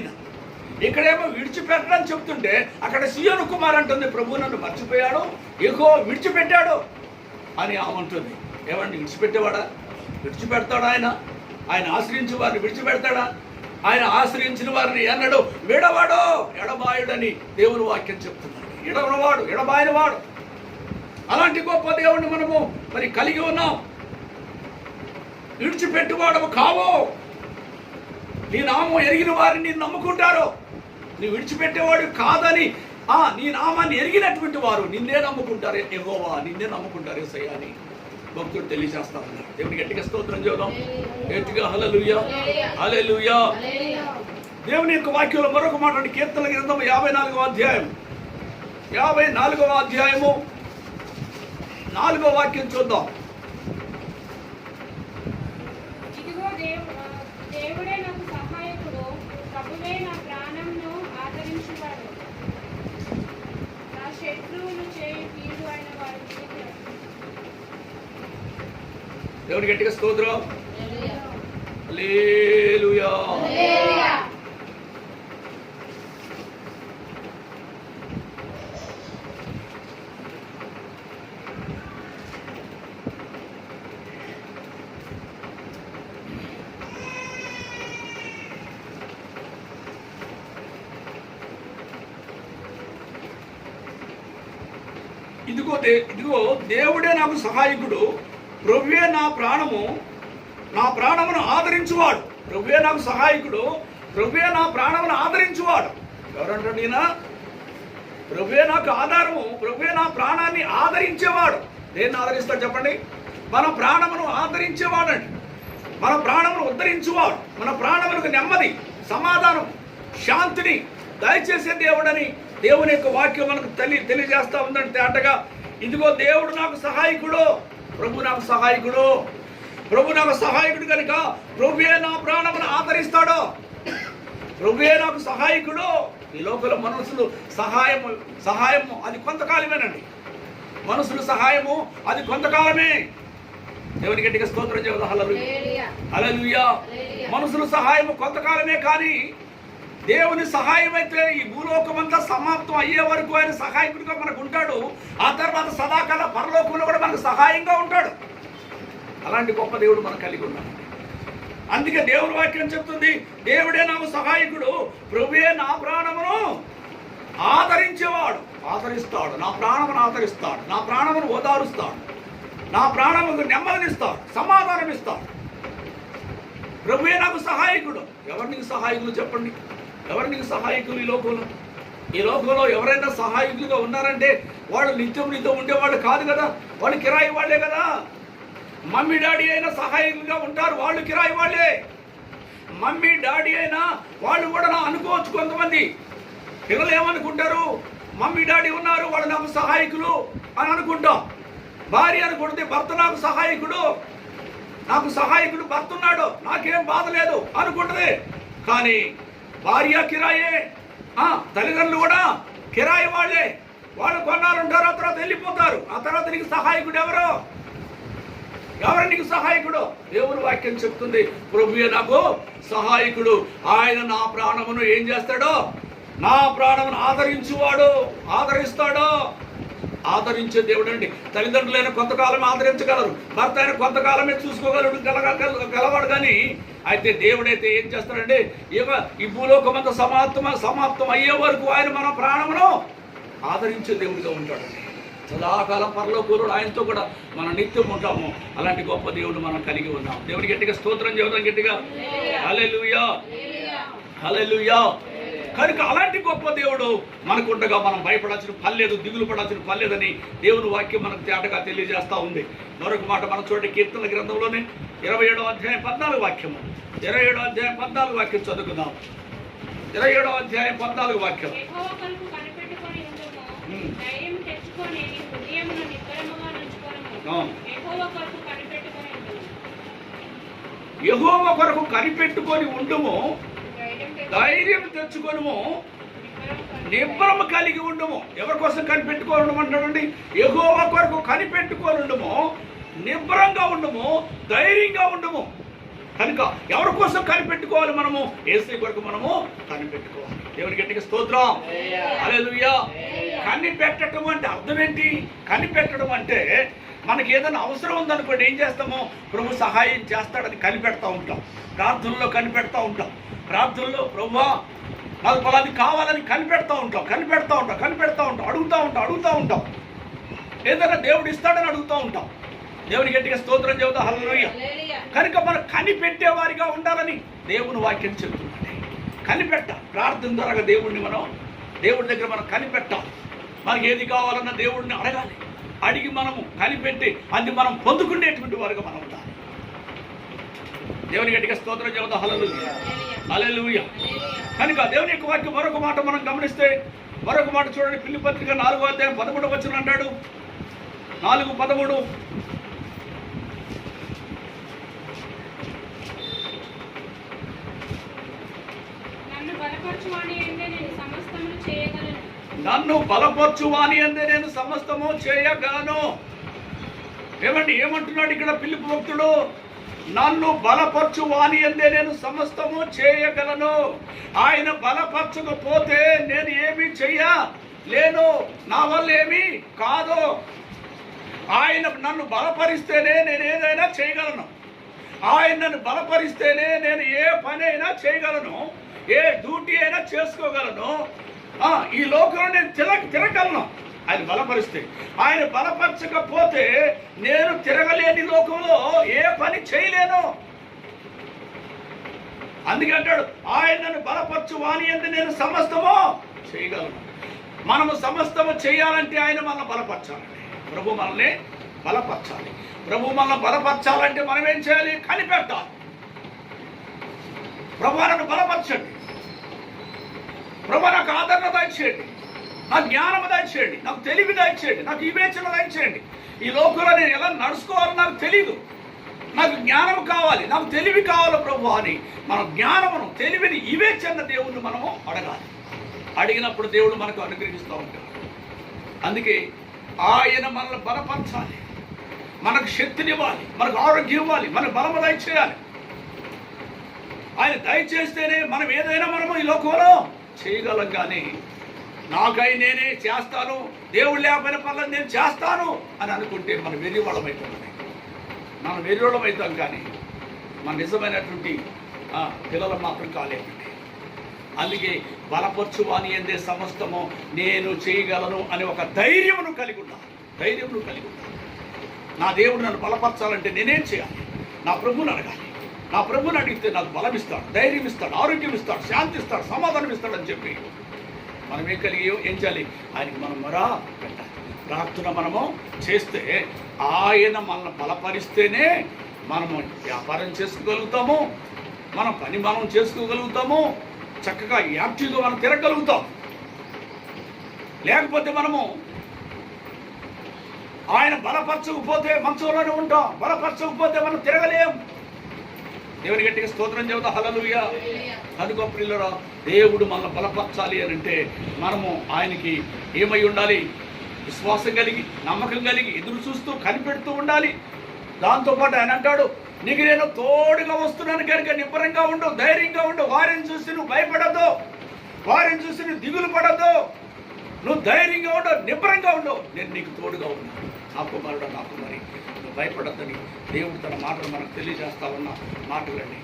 ఇక్కడేమో విడిచిపెట్టడం చెప్తుంటే, అక్కడ సియోను కుమార్ అంటుంది, ప్రభు నన్ను మర్చిపోయాడు, యెహోవా విడిచిపెట్టాడు అని అంటుంది. ఏమండి? విడిచిపెట్టేవాడా? విడిచిపెడతాడా ఆయన? ఆయన ఆశ్రయించిన వారిని విడిచిపెడతాడా? ఆయన ఆశ్రయించిన వారిని ఎన్నడూ విడవాడు, ఎడబాయుడని దేవుని వాక్యం చెప్తున్నాడు. ఎడవనవాడు, ఎడబాయినవాడు. అలాంటి గొప్ప దేవుడిని మనము మరి కలిగి ఉన్నాం. విడిచిపెట్టువాడము కావో. నీ నామం ఎరిగిన వారిని నేను నమ్ముకుంటారు. నీ విడిచిపెట్టేవాడు కాదని నీ నామాన్ని ఎరిగినటువంటి వారు నిన్నే నమ్ముకుంటారు. యెహోవా నిన్నే నమ్ముకుంటారు యేసయ్య అని భక్తుడు తెలియజేస్తా ఉన్నారు. దేవుని గట్టిగా స్తోత్రం చేద్దాం. గట్టిగా హల్లెలూయా, హల్లెలూయా. దేవుని యొక్క వాక్యంలో మరొక మాట అండి. కీర్తనల గ్రంథం 54వ అధ్యాయం 4వ వాక్యం చూద్దాం. దేవుడే నాకు సహాయకుడు, ప్రభువే నా ప్రాణంను ఆదరించువాడు, నా శత్రువులు చేయి కీడు అయిన వారి దేవుని గట్టిగా స్తోత్రం. హల్లెలూయా. ఇదిగో దేవుడే నాకు సహాయకుడు, ప్రభువే నా ప్రాణమును ఆదరించువాడు. ప్రభువే నాకు సహాయకుడు, ప్రభువే నా ప్రాణమును ఆదరించువాడు. ఎవరంటాడు ఈయన? ప్రభువే నాకు ఆధారము, ప్రభువే నా ప్రాణాన్ని ఆదరించేవాడు. దేన్ని ఆదరిస్తాడు చెప్పండి? మన ప్రాణమును ఆదరించేవాడండి, మన ప్రాణమును ఉద్ధరించువాడు, మన ప్రాణములకు నెమ్మది, సమాధానం, శాంతిని దయచేసే దేవుడని దేవుని యొక్క వాక్యం మనకు తెలియజేస్తా ఉందంటే. అంటగా ఇదిగో దేవుడు నాకు సహాయకుడు, ప్రభు నాకు సహాయకుడు, ప్రభు నాకు సహాయకుడు కనుక ప్రభువే నా ప్రాణమును ఆదరిస్తాడు, ప్రభువే నాకు సహాయకుడు. ఈ లోపల మనుషులు సహాయము అది కొంతకాలమేనండి. మనుషులు సహాయము అది కొంతకాలమే. దేవుని గట్టిగా స్తోత్రం చెబుదాం. హల్లెలూయా, హల్లెలూయా. మనుషులు సహాయము కొంతకాలమే, కానీ దేవుని సహాయం అయితే ఈ భూలోకమంతా సమాప్తం అయ్యే వరకు ఆయన సహాయకుడిగా మనకు ఉంటాడు. ఆ తర్వాత సదాకాల పరలోకంలో కూడా మనకు సహాయంగా ఉంటాడు. అలాంటి గొప్ప దేవుడు మనం కలిగి ఉన్నాడు. అందుకే దేవుని వాక్యం చెప్తుంది, దేవుడే నాకు సహాయకుడు, ప్రభువే నా ప్రాణమును ఆదరించేవాడు. ఆదరిస్తాడు, నా ప్రాణమును ఆదరిస్తాడు, నా ప్రాణమును ఓదారుస్తాడు, నా ప్రాణముకు నెమ్మదినిస్తాడు, సమాధానం ఇస్తాడు. ప్రభువే నాకు సహాయకుడు. ఎవరు నీకు సహాయకులు చెప్పండి? ఎవరు నీకు సహాయకులు ఈ లోకంలో? ఈ లోకంలో ఎవరైనా సహాయకులుగా ఉన్నారంటే వాళ్ళు నిత్యం నీతో ఉండేవాళ్ళు కాదు కదా, వాళ్ళు కిరాయి వాళ్ళే కదా. మమ్మీ డాడీ అయినా సహాయకులుగా ఉంటారు, వాళ్ళు కిరాయి వాళ్ళే. మమ్మీ డాడీ అయినా వాళ్ళు కూడా నా అనుకోవచ్చు. కొంతమంది పిల్లలు ఏమనుకుంటారు, మమ్మీ డాడీ ఉన్నారు, వాళ్ళు నాకు సహాయకులు అని అనుకుంటాం. భార్య అనుకుంటే భర్త నాకు సహాయకుడు, నాకు సహాయకుడు భర్త ఉన్నాడు, నాకేం బాధ లేదు అనుకుంటుంది. కానీ భార్య కిరాయే, తల్లిదండ్రులు కూడా కిరాయి వాళ్ళే. వాళ్ళు కొన్నాళ్ళు ఉంటారు, ఆ తర్వాత వెళ్ళిపోతారు. ఆ తర్వాత నీకు సహాయకుడు ఎవరు? ఎవరు నీకు సహాయకుడు? దేవుని వాక్యం చెప్తుంది, ప్రభువే నాకు సహాయకుడు. ఆయన నా ప్రాణమును ఏం చేస్తాడో, నా ప్రాణమును ఆదరించువాడు, ఆదరిస్తాడు. ఆదరించే దేవుడు అండి. తల్లిదండ్రులైన కొంతకాలమే ఆదరించగలరు, భర్త అయినా కొంతకాలమే చూసుకోగలడు గలవాడు. కానీ అయితే దేవుడైతే ఏం చేస్తాడండి, ఈ భూలోకమంతా సమాప్తం అయ్యే వరకు ఆయన మన ప్రాణమును ఆదరించే దేవుడిగా ఉంటాడండి. సదాకాలం పరలోకంలో ఆయనతో కూడా మనం నిత్యం ఉంటాము. అలాంటి గొప్ప దేవుడు మనం కలిగి ఉన్నాం. దేవుడి గట్టిగా స్తోత్రం చెబుదాం, గట్టిగా హల్లెలూయా, హల్లెలూయా. కనుక అలాంటి గొప్ప దేవుడు మనకుండగా మనం భయపడాల్సిన పర్లేదు, దిగులు పడాల్సిన పర్లేదని దేవుని వాక్యం మనకు తేటగా తెలియజేస్తూ ఉంది. మరొక మాట మనం చూడండి, కీర్తనల గ్రంథంలోనే 27వ అధ్యాయం 14 వాక్యము. 27వ అధ్యాయం 14 వాక్యం చదువుకుందాం. 27వ అధ్యాయం 14 వాక్యం. యెహోవా కొరకు కనిపెట్టుకొని ఉండుము, ధైర్యం తెచ్చుకొనుము, నిబ్బరము కలిగి ఉండుము. ఎవరి కోసం కనిపెట్టుకొని ఉండమంటాడండి? యెహోవా కొరకు కనిపెట్టుకొని ఉండుము, నిబ్బరంగా ఉండుము, ధైర్యంగా ఉండుము. కనుక ఎవరి కోసం కనిపెట్టుకోవాలి? మనము యేసు కొరకు మనము కనిపెట్టుకోవాలి. దేవుని గట్టిగా స్తోత్రం, హల్లెలూయా. కనిపెట్టడం అంటే అర్థం ఏంటి? కనిపెట్టడం అంటే మనకి ఏదైనా అవసరం ఉందనుకోండి, ఏం చేస్తామో ప్రభు సహాయం చేస్తాడని కనిపెడతా ఉంటాం. ప్రార్థనలో కనిపెడతా ఉంటాం. ప్రార్థనలో ప్రభువా నాకు ఫలాది కావాలని కనిపెడతా ఉంటాం, అడుగుతూ ఉంటాం. ఏదైనా దేవుడు ఇస్తాడని అడుగుతూ ఉంటాం. దేవుని గట్టిగా స్తోత్రం చెబుతా, హల్లెలూయా. కనుక మనం కనిపెట్టే వారిగా ఉండాలని దేవుని వాక్యం చెబుతుంది. కనిపెట్టాలి. ప్రార్థన ద్వారా దేవుడి దగ్గర మనం కనిపెట్టాలి. మనకి ఏది కావాలన్నా దేవుడిని అడగాలి. అడిగి మనము కనిపెట్టి అది మనం పొందుకునేటువంటి వారుగా మనం ఉండాలి. దేవుని గట్టిగా స్తోత్రం చెబుతా, హల్లెలూయా, హల్లెలూయా. కనుక దేవుని యొక్క వాక్యం మరొక మాట మనం గమనిస్తే, మరొక మాట చూడండి, ఫిలిప్పీ పత్రిక 4వ అధ్యాయం 13వ వచనం అంటాడు. 4:13. నన్ను బలపరచువాని అందే నేను సమస్తము చేయగలను. ఏమంటున్నాడు ఇక్కడ ఫిలిప్పీ భక్తుడు? నన్ను బలపరచువాని అందే నేను సమస్తము చేయగలను. ఆయన బలపరచకపోతే నేను ఏమీ చెయ్యలేను, నా వల్ల ఏమీ కాదు. ఆయన నన్ను బలపరిస్తేనే నేను ఏదైనా చేయగలను. ఆయన నన్ను బలపరిస్తేనే నేను ఏ పని అయినా చేయగలను, ఏ డ్యూటీ అయినా చేసుకోగలను. ఈ లోకంలో నేను తిరగలను ఆయన బలపరిస్తే. ఆయన బలపరచకపోతే నేను తిరగలేని లోకంలో ఏ పని చేయలేను. అందుకే అంటాడు, ఆయన నన్ను బలపరచువాని అంటే నేను సమస్తము చేయగలను. మనము సమస్తము చేయాలంటే ఆయన మనల్ని బలపరచాలండి. ప్రభు మనల్ని బలపరచాలి. ప్రభు మనల్ని బలపరచాలంటే మనం ఏం చేయాలి? కనిపెట్టాలి. ప్రభు నన్ను బలపరచండి, ప్రభు నాకు ఆదరణ దయచేయండి, నాకు జ్ఞానం దయచేయండి, నాకు తెలివి దయచేయండి, నాకు వివేచన దయచేయండి. ఈ లోకంలో నేను ఎలా నడుచుకోవాలో నాకు తెలియదు, నాకు జ్ఞానం కావాలి, నాకు తెలివి కావాలి ప్రభు అని మనం జ్ఞానమును, తెలివిని, వివేచన దేవుణ్ణి మనము అడగాలి. అడిగినప్పుడు దేవుడు మనకు అనుగ్రహిస్తూ ఉంటాడు. అందుకే ఆయన మనల్ని బలపరచాలి, మనకు శక్తినివ్వాలి, మనకు ఆరోగ్యం ఇవ్వాలి, మనకు బలము దయచేయాలి. ఆయన దయచేస్తేనే మనం ఏదైనా మనము ఈ లోకంలో చేయగలం. కానీ నాకై నేనే చేస్తాను, దేవుడు లేకపోయిన పనులను నేను చేస్తాను అని అనుకుంటే మనం వెర్రివాళ్ళం అవుతాం. మనం వెర్రివాళ్ళం అవుతాం, కానీ మన నిజమైనటువంటి పిల్లలు మాత్రం కాలేదండి. అందుకే బలపరచువాని ఎందే సమస్తము నేను చేయగలను అని ఒక ధైర్యమును కలిగి ఉండాలి. నా దేవుడు నన్ను బలపరచాలంటే నేనేం చేయాలి? నా ప్రభువుని అడగాలి. నా ప్రభువుని అడిగితే నాకు బలం ఇస్తాడు, ధైర్యం ఇస్తాడు, ఆరోగ్యం ఇస్తాడు, శాంతి ఇస్తాడు, సమాధానం ఇస్తాడు అని చెప్పి మనం ఏం చేయాలి? ఆయనకి మనం మొరా పెట్టాలి. ప్రార్థన మనము చేస్తే ఆయన మనల్ని బలపరిస్తేనే మనము వ్యాపారం చేసుకోగలుగుతాము, మన పని మనం చేసుకోగలుగుతాము, చక్కగా యాక్టివ్గా మనం తిరగలుగుతాం. లేకపోతే మనము ఆయన బలపరచకపోతే మంచంలోనే ఉంటాం, బలపరచకపోతే మనం తిరగలేం. దేవుని గట్టిగా స్తోత్రం చెబుతా, హల్లెలూయా. కనుక ప్రియులారా, దేవుడు మనల్ని బలపరచాలి అని అంటే మనము ఆయనకి ఏమై ఉండాలి? విశ్వాసం కలిగి, నమ్మకం కలిగి, ఎదురు చూస్తూ కనిపెడుతూ ఉండాలి. దాంతోపాటు ఆయన అంటాడు, నీకు నేను తోడుగా వస్తున్నాను కనుక నిబ్బరంగా ఉండు, ధైర్యంగా ఉండు. వారిని చూసి నువ్వు భయపడద్దు, వారిని చూసి నువ్వు దిగులు పడద్దు, నువ్వు ధైర్యంగా ఉండు, నిబ్బరంగా ఉండు, నేను నీకు తోడుగా ఉన్నాను. నా కుమారుడు, నా కుమారి, నువ్వు భయపడద్దని దేవుడు తన మాటలు మనకు తెలియజేస్తా ఉన్న మాటలండి.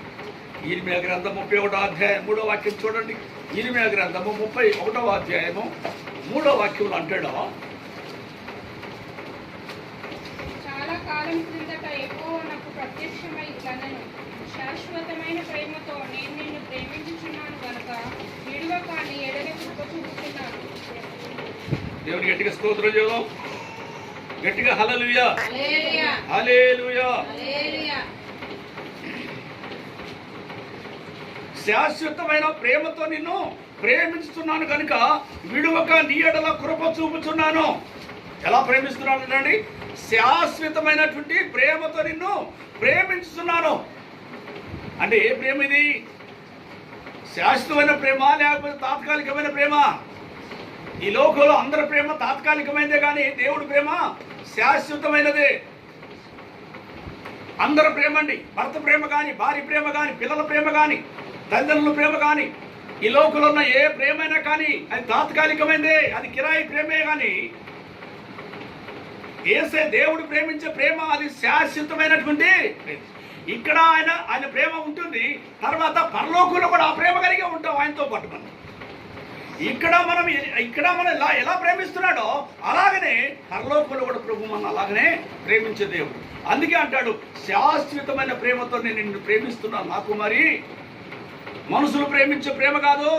ఇర్మియా గ్రంథం 31వ అధ్యాయం 3వ వాక్యం చూడండి. ఇర్మియా గ్రంథము 31వ అధ్యాయము 3వ వాక్యంలో అంటాడు, చాలా కాలం క్రిందట యెహోవా నాకు ప్రత్యక్షమై ఇట్లనెను, శాశ్వతమైన ప్రేమతో నేను నిన్ను ప్రేమించుచున్నాను కనుక విడువక నీ ఎడల కృప చూపుతున్నాను. దేవుని గట్టిగా స్తోత్రం చేద్దాం, గట్టిగా హల్లెలూయా, హల్లెలూయా. శాశ్వతమైన ప్రేమతో నిన్ను ప్రేమించుతున్నాను కనుక విడువక నీ ఎడల కృప చూపుచున్నాను. ఎలా ప్రేమిస్తున్నాను అండి? శాశ్వతమైనటువంటి ప్రేమతో నిన్ను ప్రేమించుతున్నాను. అంటే ఏ ప్రేమ ఇది? శాశ్వతమైన ప్రేమ లేకపోతే తాత్కాలికమైన ప్రేమ? ఈ లోకంలో అందరి ప్రేమ తాత్కాలికమైనదే, కానీ దేవుడి ప్రేమ శాశ్వతమైనదే. అందరి ప్రేమ అండి, భర్త ప్రేమ కానీ, భార్య ప్రేమ కానీ, పిల్లల ప్రేమ కానీ, తల్లిదండ్రుల ప్రేమ కానీ, ఈ లోకంలో ఉన్న ఏ ప్రేమైనా కానీ అది తాత్కాలికమైనదే, అది కిరాయి ప్రేమే. కానీ ఏసే దేవుడు ప్రేమించే ప్రేమ అది శాశ్వతమైనటువంటి. ఇక్కడ ఆయన ప్రేమ ఉంటుంది, తర్వాత పరలోకంలో కూడా ఆ ప్రేమ కలిగే ఉంటాం ఆయనతో పాటు. మనం ఇక్కడ మనం ఎలా ప్రేమిస్తున్నాడో అలాగనే పరలోకంలో కూడా ప్రభు మనం అలాగనే ప్రేమించే దేవుడు. అందుకే అంటాడు, శాశ్వతమైన ప్రేమతో నేను నిన్ను ప్రేమిస్తున్నాను నా కుమారి. మనుషులు ప్రేమించే ప్రేమ కాదు,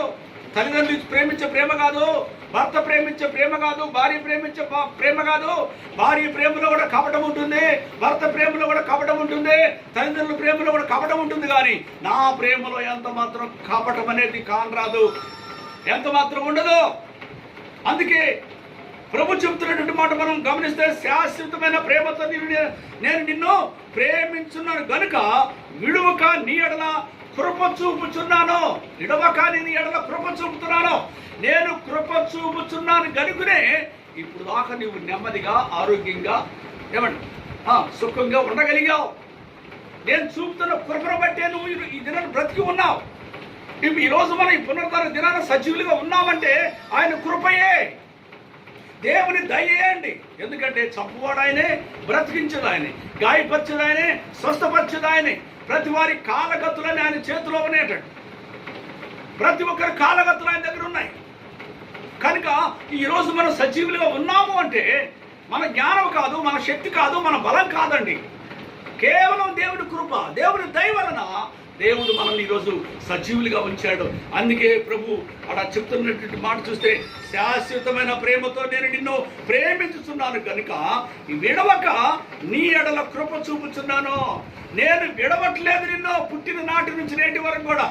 తల్లిదండ్రులు ప్రేమించే ప్రేమ కాదు, భర్త ప్రేమించే ప్రేమ కాదు, భార్య ప్రేమించే ప్రేమ కాదు. భార్య ప్రేమలో కూడా కపటం ఉంటుంది, భర్త ప్రేమలో కూడా కపటం ఉంటుంది, తల్లిదండ్రుల ప్రేమలో కూడా కపటం ఉంటుంది. కానీ నా ప్రేమలో ఎంత మాత్రం కపటం అనేది కానరాదు, ఎంత మాత్రం ఉండదు. అందుకే ప్రభు చెబుతున్నటువంటి మాట మనం గమనిస్తే, శాశ్వతమైన ప్రేమతో నేను నిన్ను ప్రేమించున్నాను గనుక విడువక నీ ఎడల కృప చూపుచున్నాను. విడవక నీ ఎడల కృప చూపుతున్నాను. నేను కృప చూపుచున్నాను గనుకనే ఇప్పుడు దాకా నువ్వు నెమ్మదిగా, ఆరోగ్యంగా, సుఖంగా ఉండగలిగావు. నేను చూపుతున్న కృపను బట్టే నువ్వు ఈ దినాన్ని బ్రతికి ఉన్నావు. ఈ రోజు మనం ఈ పునరుద్ధరణ దినాన సజీవులుగా ఉన్నామంటే ఆయన కృపయే, దేవుని దయ్యండి. ఎందుకంటే చంపువాడు ఆయనే, బ్రతికించేది ఆయనే, గాయపరిచేది ఆయనే, స్వస్థపరిచేది ఆయనే. ప్రతి వారి కాలగతులని ఆయన చేతిలో ఉండేటట్టు, ప్రతి ఒక్కరి కాలగతులు ఆయన దగ్గర ఉన్నాయి. కనుక ఈరోజు మనం సజీవులుగా ఉన్నాము అంటే మన జ్ఞానం కాదు, మన శక్తి కాదు, మన బలం కాదండి. కేవలం దేవుడి కృప, దేవుడి దయ వలన దేవుడు మనల్ని ఈరోజు సజీవులుగా ఉంచాడు. అందుకే ప్రభు అలా చెప్తున్నటువంటి మాట చూస్తే, శాశ్వతమైన ప్రేమతో నేను నిన్ను ప్రేమించుచున్నాను కనుక విడవక నీ ఎడల కృప చూపుచున్నాను. నేను విడవట్లేదు నిన్ను. పుట్టిన నాటి నుంచి నేటి వరకు కూడా,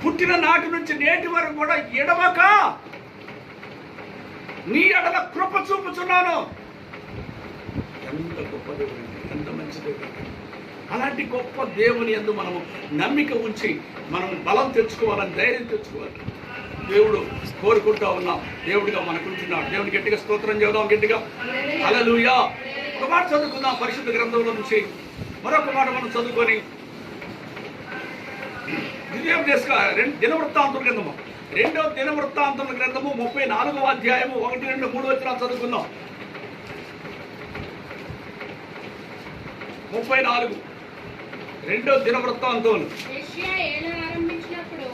పుట్టిన నాటి నుంచి నేటి వరకు కూడా ఎడవక నీ ఎడల కృప చూపుచున్నాను. ఎంత గొప్ప దేవుడు, ఎంత మంచి దేవుడు. అలాంటి గొప్ప దేవుని యందు మనము నమ్మిక ఉంచి మనం బలం తెచ్చుకోవాలని, ధైర్యం తెచ్చుకోవాలి. దేవుడు కోరుకుంటా ఉన్నాం. దేవుడిగా మనకుంటున్నాడు. దేవుని గట్టిగా స్తోత్రం చేద్దాం, గట్టిగా హల్లెలూయా. ఒక మాట చదువుకుందాం పరిశుద్ధ గ్రంథంలో నుంచి. మరొక మాట మనం చదువుకొని దినవృత్తాంతుల గ్రంథము, 2వ దినవృత్తాంతుల గ్రంథము 34వ అధ్యాయము 1, 2, 3 వచనాలు చదువుకుందాం. 34 2వ దినవృత్తాంతములు. యోషియా ఏల ఆరంభించినప్పుడు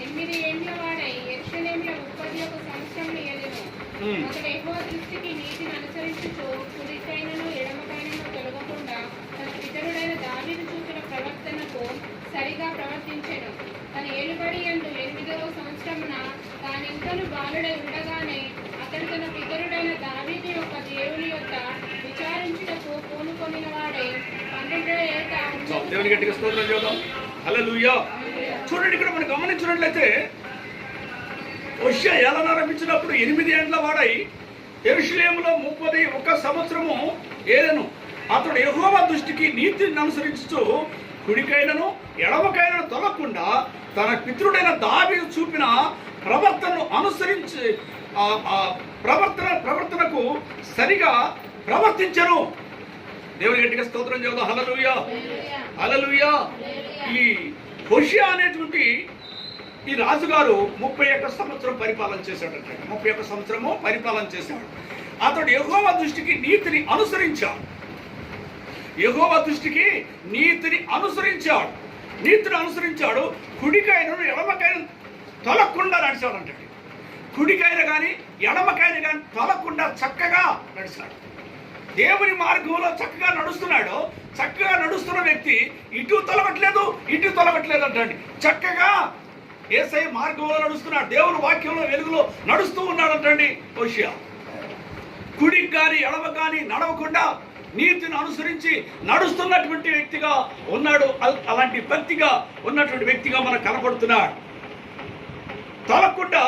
8 ఏండ్ల వాడై యెరూషలేములో 31 సంవత్సరములు ఏలెను. అతడు యెహోవా దృష్టికి నీతిని అనుసరించుచు కుడికైనను ఎడమకైనను తొలగకుండా తన పితరుడైన దావీదు చూపిన ప్రవర్తనకు సరిగా ప్రవర్తించెను. తన ఏలుబడి యందు 8వ సంవత్సరమున తానింకను బాలుడై ఉండగానే అతడు తన పితరుడైన దావీదు యొక్క దేవుని యొక్క విచారించుటకు పూనుకొనిన వాడై 12వ ఏట దేవుని గట్టిగా స్తోత్రం చేద్దాం, హల్లెలూయా. చూడండి, ఇక్కడ మనం గమనించినట్లయితే యోషియా ఏలన ఆరంభించినప్పుడు 8 ఏండ్ల వాడై యెరూషలేములో 31 సంవత్సరము ఏలెను. అతడు యెహోవా దృష్టికి నీతిని అనుసరించుచు కుడికైనను ఎడమకైనను తొలగకుండా తన పితరుడైన దావీదు చూపిన ప్రవర్తనను అనుసరించి ప్రవర్తనకు సరిగా ప్రవర్తించను. దేవుని గట్టిగా స్తోత్రం చేద్దాం, హల్లెలూయా, హల్లెలూయా. ఈ యోషియా అనేటువంటి ఈ రాజుగారు 31 సంవత్సరం పరిపాలన చేశాడంట. 31 సంవత్సరము పరిపాలన చేశాడు. అతడు యెహోవా దృష్టికి నీతిని అనుసరించాడు. యెహోవా దృష్టికి నీతిని అనుసరించాడు. నీతిని అనుసరించాడు. కుడికైనను ఎడమకైన తొలగకుండా నడిచాడు అంటాడు. కుడికైన కానీ ఎడమకైన కానీ తొలగకుండా చక్కగా నడిచాడు. దేవుని మార్గంలో చక్కగా నడుస్తున్నాడు. చక్కగా నడుస్తున్న వ్యక్తి ఇటు తొలగట్లేదు, ఇటు తొలగట్లేదు అంటాడు. చక్కగా యేసయ్య మార్గంలో నడుస్తున్నాడు. దేవుని వాక్యంలో వెలుగులో నడుస్తూ ఉన్నాడు అంటండి యోషియా. కుడికి కానీ ఎడమ కానీ నడవకుండా నీతిని అనుసరించి నడుస్తున్నటువంటి వ్యక్తిగా ఉన్నాడు. అలాంటి భక్తిగా ఉన్నటువంటి వ్యక్తిగా మనకు కనపడుతున్నాడు. తొలగకుండా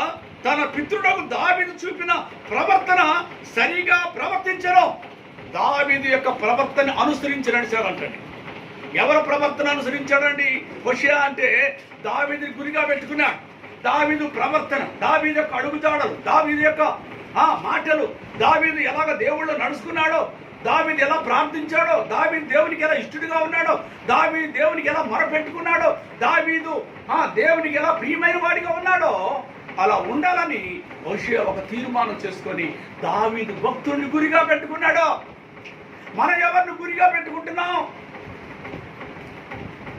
తన పితృడకు దావీదు చూపిన ప్రవర్తన సరిగా ప్రవర్తించను. దావీదు యొక్క ప్రవర్తన అనుసరించి నడిచాడంటండి. ఎవరి ప్రవర్తన అనుసరించాడండి యోషియా అంటే? దావీదుని గురిగా పెట్టుకున్నాడు. దావీదు ప్రవర్తన, దావీదు యొక్క అడుగుజాడలు, దావీదు యొక్క మాటలు, దావీదు ఎలాగ దేవుళ్ళు నడుచుకున్నాడో, దావీదు ఎలా ప్రార్థించాడో, దావీదు దేవునికి ఎలా ఇష్టడుగా ఉన్నాడో, దావీదు దేవునికి ఎలా మొరపెట్టుకున్నాడో, దావీదు దేవునికి ఎలా ప్రియమైన వాడిగా ఉన్నాడో అలా ఉండాలని యోషియా ఒక తీర్మానం చేసుకొని దావీదు భక్తుడిని గురిగా పెట్టుకున్నాడు. మనం ఎవరిని గురిగా పెట్టుకుంటున్నాం?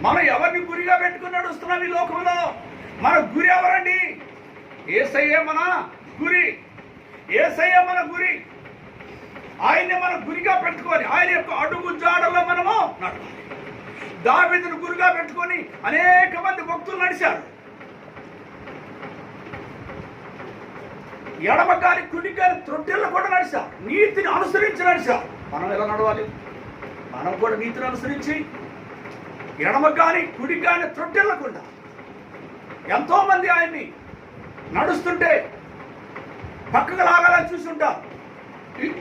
మనం ఎవరిని గురిగా పెట్టుకుని నడుస్తున్నాం ఈ లోకంలో? మన గురి ఎవరండి? యేసయ్యే మన గురి. యేసయ్యే మన గురి. ఆయన్ని మన గురిగా పెట్టుకొని ఆయన యొక్క అడుగు జాడల్లో మనము నడవాలి. దావీదును గురిగా పెట్టుకొని అనేక మంది భక్తులు నడిచారు. ఎడమ గాలి కుడి గాలి త్రొట్టెల్లో కూడా నడిచారు. నీతిని అనుసరించి నడిచారు. మనం ఎలా నడవాలి? మనం కూడా నీతిని అనుసరించి ఎడమ గాని కుడి గాని త్రొట్టెళ్ళకుండా ఎంతో మంది ఆయన్ని నడుస్తుంటే పక్కకు లాగాలని చూస్తుంటారు,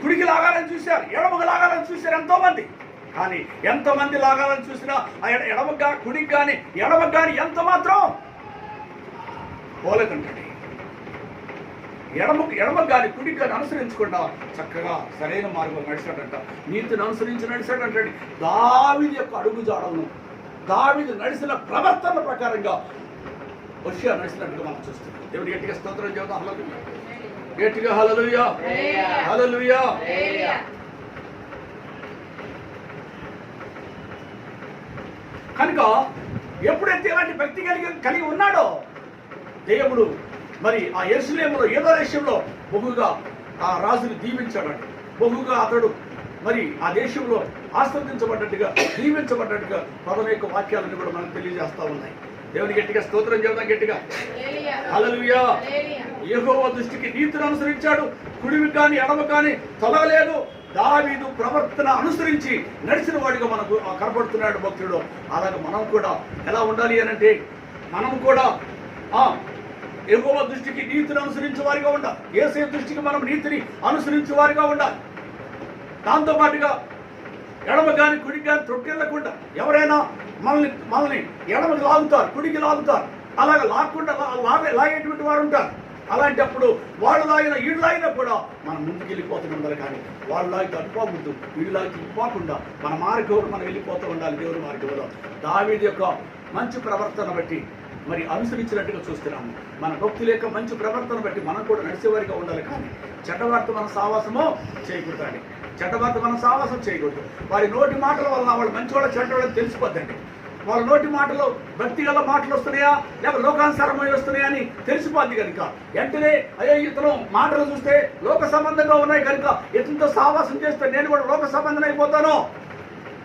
కుడికి లాగాలని చూశారు, ఎడమకు లాగాలని చూశారు ఎంతో మంది. కానీ ఎంతమంది లాగాలని చూసినా ఎడమగా కుడికి కానీ ఎడమకు కానీ ఎంత మాత్రం పోలేదంటండి. ఎడమకు కానీ కుడికి కానీ అనుసరించకుండా చక్కగా సరైన మార్గం నడిచాడంట. నీతిని అనుసరించి నడిచాడంటండి. దావీదు యొక్క అడుగు జాడలను, దావీదు నడిచిన ప్రవర్తన ప్రకారంగా యోషియా నడిచినట్టుగా మనం చూస్తున్నాం. దేవుడి గట్టిగా స్తోత్రం చేద్దాం, హల్లెలూయా, గట్టిగా హల్లెలూయా, హల్లెలూయా. కనుక ఎప్పుడైతే ఇలాంటి భక్తి కలిగి ఉన్నాడో దేవుడు మరి ఆ యెరూషలేములో ఏదో దేశంలో బహుగా ఆ రాజుని దీవించాడంట. బహుగా అతడు మరి ఆ దేశంలో ఆస్వాదించబడ్డట్టుగా, దీవించబడ్డట్టుగా పదమేక వాక్యాలను కూడా మనకు తెలియజేస్తా ఉన్నాయి. దేవుని గట్టిగా స్తోత్రం చేద్దాం, గట్టిగా హల్లెలూయా. యెహోవా దృష్టికి నీతిని అనుసరించాడు. కుడివి కానీ ఎడమ కానీ తొలగలేదు. దావీదు ప్రవర్తన అనుసరించి నడిచిన వాడిగా మనకు కనపడుతున్నాడు భక్తుడు. అలాగే మనం కూడా ఎలా ఉండాలి అని అంటే, మనం కూడా యెహోవా దృష్టికి నీతిని అనుసరించే వారిగా ఉండాలి. యేసయ్య దృష్టికి మనం నీతిని అనుసరించే వారిగా ఉండాలి. దాంతో పాటుగా ఎడమ కానీ కుడికి కానీ తొట్టిల్లకుండా ఎవరైనా మనల్ని ఎడమకి లాగుతారు, కుడికి లాగుతారు, అలాగ లాక్కుండా లాగేటువంటి వారు ఉంటారు. అలాంటప్పుడు వాళ్ళు లాగిన వీళ్ళు లాగినా కూడా మనం ముందుకు వెళ్ళిపోతూ ఉండాలి. కానీ వాళ్ళు లాగితే అటుపోకూడదు, వీళ్ళు లాగితే ఇటుపోకుండా మన మార్గంలో మనం వెళ్ళిపోతూ ఉండాలి. దేవుని మార్గంలో దావీదు యొక్క మంచి ప్రవర్తన బట్టి మరి అనుసరించినట్టుగా చూస్తున్నాము. మన భక్తుల యొక్క మంచి ప్రవర్తన బట్టి మనం కూడా నడిచేవారిగా ఉండాలి. కానీ చెడ్డవారితో మన సావాసము చేయకూడదండి. చెడ్డవారితో మనం సావాసం చేయకూడదు. వారి నోటి మాటల వలన వాళ్ళు మంచివాళ్ళ చెడ్డవాళ్ళని తెలిసిపోద్దండి. వాళ్ళ నోటి మాటలు భక్తి గల మాటలు వస్తున్నాయా లేక లోకానుసారమై వస్తున్నాయా అని తెలిసిపోద్ది కనుక వెంటనే అయ్యో ఇతను మాటలు చూస్తే లోక సంబంధంగా ఉన్నాయి కనుక ఇతనితో సావాసం చేస్తే నేను కూడా లోక సంబంధం అయిపోతాను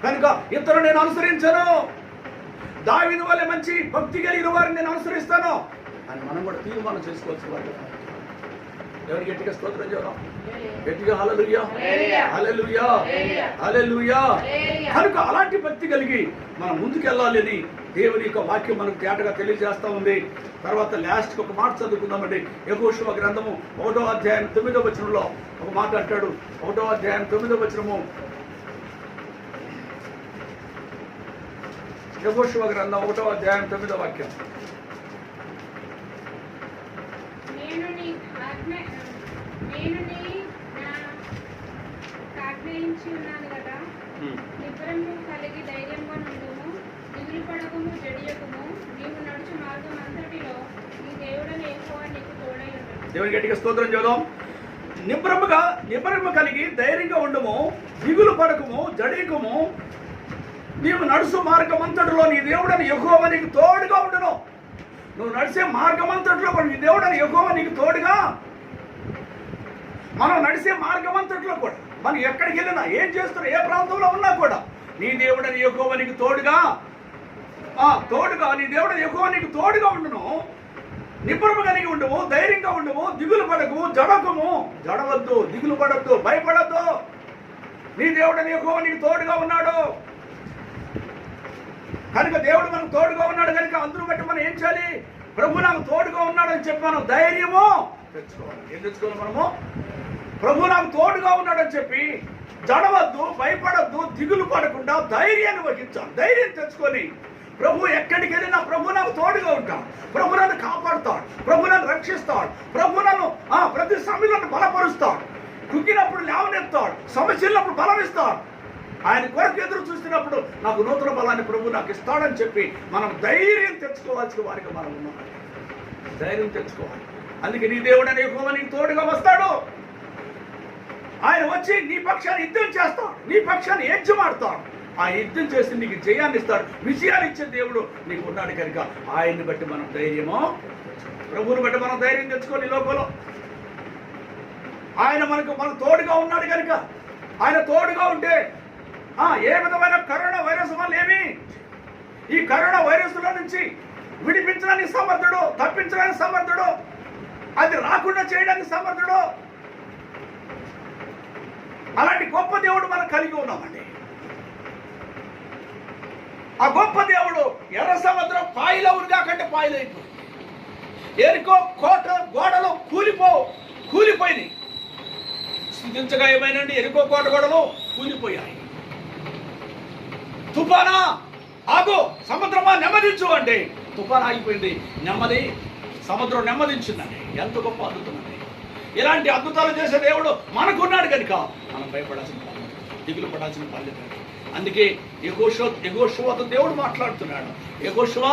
కనుక ఇతను నేను అనుసరించను, దావీదు వలె మంచి భక్తి కలిగిన వారిని నేను అనుసరిస్తాను అని మనం కూడా తీర్మానం చేసుకోవచ్చు. వాళ్ళు ఎవరు గట్టిగా స్తోత్రం చేద్దాం, గట్టిగా హల్లెలూయా హల్లెలూయా హల్లెలూయా. కనుక అలాంటి భక్తి కలిగి మనం ముందుకెళ్ళాలి అని దేవుని యొక్క వాక్యం మనకు తేటగా తెలియజేస్తా ఉంది. తర్వాత లాస్ట్కి ఒక మాట చదువుకుందామండి. యెహోషువ గ్రంథము 1వ అధ్యాయం 9వ వచనంలో ఒక మాట అంటాడు. 1వ అధ్యాయం 9వ వచనము, యెహోషువ గ్రంథం 1వ అధ్యాయం 9వ వాక్యం. ఆజ్ఞయించి ఉన్నాను కదా, నిబ్బరము కలిగి ధైర్యంగా నుండుము, దిగులు పడకము, జడియకము, నీవు నడుచు మార్గం అంతటిలో నీ దేవుడైన యెహోవా నీకు తోడై ఉన్నాడు. దేవుని గట్టిగా స్తోత్రం చేద్దాం. నిబ్బరము కలిగి ధైర్యంగా ఉండము, దిగులు పడకము, జడియకము, నీవు నడుచు మార్గం అంతటిలో నీ దేవుడైన యెహోవా నీకు తోడుగా ఉండును. నువ్వు నడిచే మార్గం అంతటిలో కూడా నీ దేవుడైన యెహోవా నీకు తోడుగా. మనం నడిచే మార్గం అంతట్లో కూడా మనం ఎక్కడికి వెళ్ళినా ఏం చేస్తున్నా ఏ ప్రాంతంలో ఉన్నా కూడా నీ దేవుడని యెహోవా నీకు తోడుగా నీ దేవుడని యెహోవా నీకు తోడుగా ఉండును. నిబ్బరము కలిగి ఉండము, ధైర్యంగా ఉండము, దిగులు పడకము, జడవద్దు, దిగులు పడద్దు, భయపడద్దు. నీ దేవుడని యెహోవా నీకు తోడుగా ఉన్నాడు కనుక దేవుడు మనకు తోడుగా ఉన్నాడు కనుక అందరూ బట్టి మనం ఏం చేయాలి? ప్రభు నాకు తోడుగా ఉన్నాడు అని చెప్పి మనం ధైర్యము తెచ్చుకోవాలి. ఏం తెచ్చుకోవాలి? మనము ప్రభు నాకు తోడుగా ఉన్నాడని చెప్పి జడవద్దు, భయపడద్దు, దిగులు పడకుండా ధైర్యాన్ని వహించాలి. ధైర్యం తెచ్చుకొని ప్రభు ఎక్కడికి వెళ్ళినా ప్రభు నాకు తోడుగా ఉంటాడు, ప్రభు నన్ను కాపాడుతాడు, ప్రభు నన్ను రక్షిస్తాడు, ప్రభు నన్ను ప్రతి సమయంలో బలపరుస్తాడు, కుక్కినప్పుడు లేవనెత్తాడు, సమస్యలప్పుడు బలం ఇస్తాడు. ఆయన కొరకు ఎదురు చూస్తున్నప్పుడు నాకు నూతన బలాన్ని ప్రభు నాకు ఇస్తాడని చెప్పి మనం ధైర్యం తెచ్చుకోవాల్సిన వారికి మనం ఉన్నాం. ధైర్యం తెచ్చుకోవాలి. అందుకే నీ దేవుడని యెహోవా నీకు తోడుగా వస్తాడు. ఆయన వచ్చి నీ పక్షాన్ని యుద్ధం చేస్తాడు, నీ పక్షాన్ని యజ్ఞమాడతాడు. ఆ యుద్ధం చేసి నీకు జయాన్ని ఇస్తాడు, విజయాన్ని ఇచ్చే దేవుడు నీకు ఉన్నాడు కనుక ఆయన్ని బట్టి మనం ధైర్యమో, ప్రభువుని బట్టి మనం ధైర్యం తెచ్చుకోని లోకంలో ఆయన మనకు తోడుగా ఉన్నాడు కనుక ఆయన తోడుగా ఉంటే ఏ విధమైన కరోనా వైరస్ వల్ల ఈ కరోనా వైరస్లో నుంచి విడిపించడానికి సమర్థుడు, తప్పించడానికి సమర్థుడు, అది రాకుండా చేయడానికి సమర్థుడు. అలాంటి గొప్ప దేవుడు మనం కలిగి ఉన్నామండి. ఆ గొప్ప దేవుడు ఎర్ర సముద్రం పాయలవును కాకంటే పాయలైపోయింది. ఏరికో కోట గోడలు కూలిపోయినాయి. స్థుతించగా ఏమైనండి, ఎరుకో కోట గోడలు కూలిపోయాయి. తుఫానా ఆగు, సముద్రమా నెమ్మదించు అంటే తుఫాన్ ఆగిపోయింది, నెమ్మది సముద్రం నెమ్మదించిందండి. ఎంత గొప్ప అద్భుతం అండి. ఇలాంటి అద్భుతాలు చేసే దేవుడు మనకున్నాడు కనుక మనం భయపడాల్సిన పని, దిగులు పడాల్సిన పని లేదు. అందుకే యెహోషువతో దేవుడు మాట్లాడుతున్నాడు. యెహోషువ,